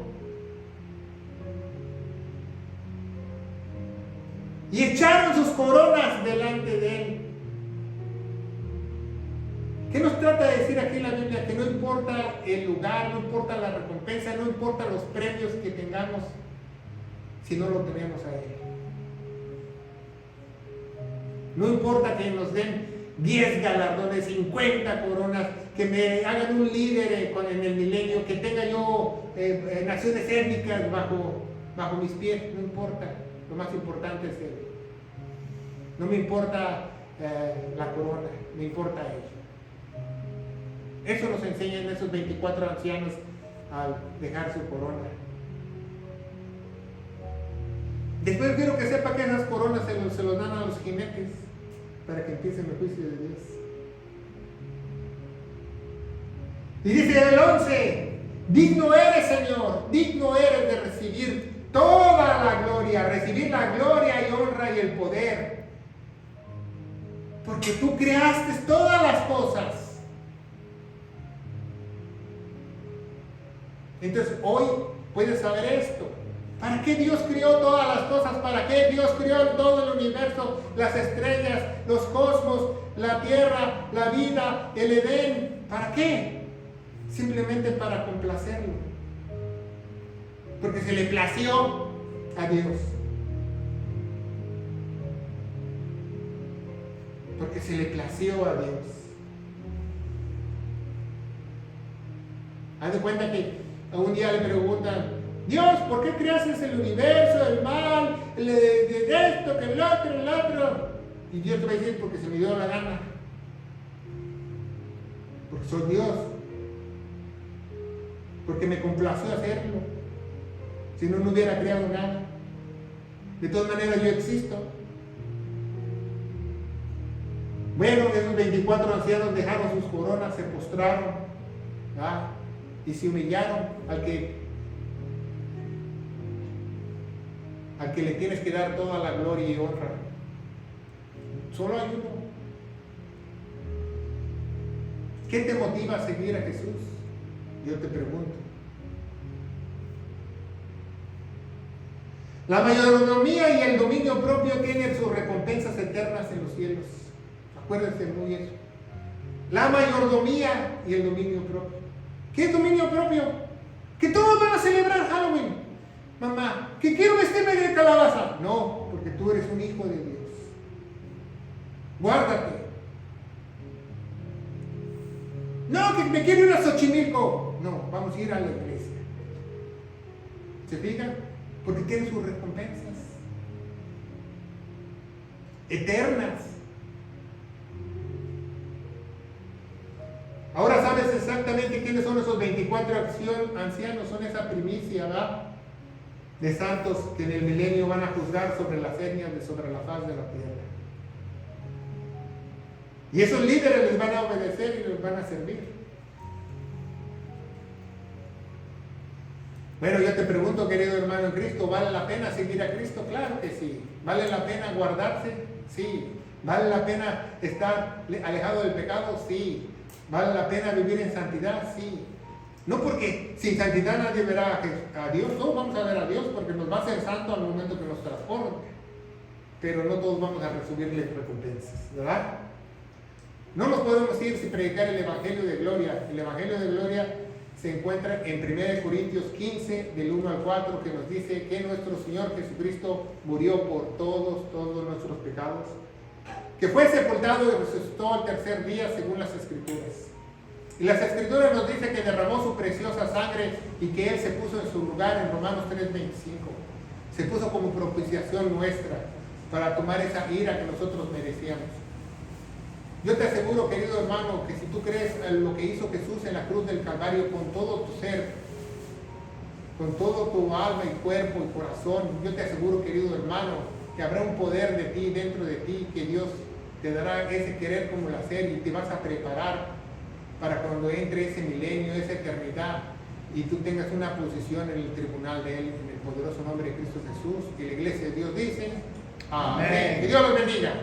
Speaker 1: Y echaron sus coronas delante de Él. ¿Qué nos trata de decir aquí la Biblia? Que no importa el lugar, no importa la recompensa, no importa los premios que tengamos, si no lo tenemos a Él. No importa que nos den 10 galardones, 50 coronas, que me hagan un líder en el milenio, que tenga yo naciones étnicas bajo mis pies, no importa. Lo más importante es Él. No me importa la corona, me importa Él. Eso nos enseñan esos 24 ancianos al dejar su corona. Después quiero que sepa que esas coronas se los dan a los jinetes para que empiecen el juicio de Dios. Y dice el 11, digno eres, Señor, digno eres de recibir toda la gloria, recibir la gloria y honra y el poder, porque tú creaste todas las cosas. Entonces hoy puedes saber esto. ¿Para qué Dios creó todas las cosas? ¿Para qué Dios creó todo el universo, las estrellas, los cosmos, la tierra, la vida, el Edén? ¿Para qué? Simplemente para complacerlo. Porque se le plació a Dios. Porque se le plació a Dios. Haz de cuenta que un día le preguntan, Dios, ¿por qué creaste el universo, el mal, de esto, que el otro? Y Dios te va a decir, porque se me dio la gana. Porque soy Dios. Porque me complació hacerlo. Si no, no hubiera creado nada. De todas maneras, yo existo. Bueno, esos 24 ancianos dejaron sus coronas, se postraron. ¿Ah? y se humillaron al que le tienes que dar toda la gloria y honra. Solo hay uno. ¿Qué te motiva a seguir a Jesús? Yo te pregunto. La mayordomía y el dominio propio tienen sus recompensas eternas en los cielos. Acuérdense muy eso. La mayordomía y el dominio propio. ¿Qué es dominio propio? Que todos van a celebrar Halloween. Mamá, que quiero vestirme de calabaza. No, porque tú eres un hijo de Dios. Guárdate. No, que me quiero ir a Xochimilco. No, vamos a ir a la iglesia. ¿Se fijan? Porque tiene sus recompensas eternas. Ahora sabes exactamente quiénes son esos 24 ancianos, son esa primicia, ¿verdad? De santos que en el milenio van a juzgar sobre las etnias de sobre la faz de la tierra. Y esos líderes les van a obedecer y les van a servir. Bueno, yo te pregunto, querido hermano en Cristo, ¿vale la pena seguir a Cristo? Claro que sí. ¿Vale la pena guardarse? Sí. ¿Vale la pena estar alejado del pecado? Sí. ¿Vale la pena vivir en santidad? Sí. No porque sin santidad nadie verá a Dios. Todos vamos a ver a Dios porque nos va a hacer santo al momento que nos transforme. Pero no todos vamos a recibirle recompensas, ¿verdad? No nos podemos ir sin predicar el Evangelio de Gloria. El Evangelio de Gloria se encuentra en 1 Corintios 15, del 1 al 4, que nos dice que nuestro Señor Jesucristo murió por todos nuestros pecados, que fue sepultado y resucitó al tercer día según las Escrituras. Y las Escrituras nos dicen que derramó su preciosa sangre y que Él se puso en su lugar en Romanos 3:25. Se puso como propiciación nuestra para tomar esa ira que nosotros merecíamos. Yo te aseguro, querido hermano, que si tú crees en lo que hizo Jesús en la cruz del Calvario con todo tu ser, con todo tu alma y cuerpo y corazón, yo te aseguro, querido hermano, que habrá un poder de ti, dentro de ti, que Dios te dará ese querer como el hacer y te vas a preparar para cuando entre ese milenio, esa eternidad, y tú tengas una posición en el tribunal de Él, en el poderoso nombre de Cristo Jesús. Y la iglesia de Dios dice, amén. Que Dios los bendiga.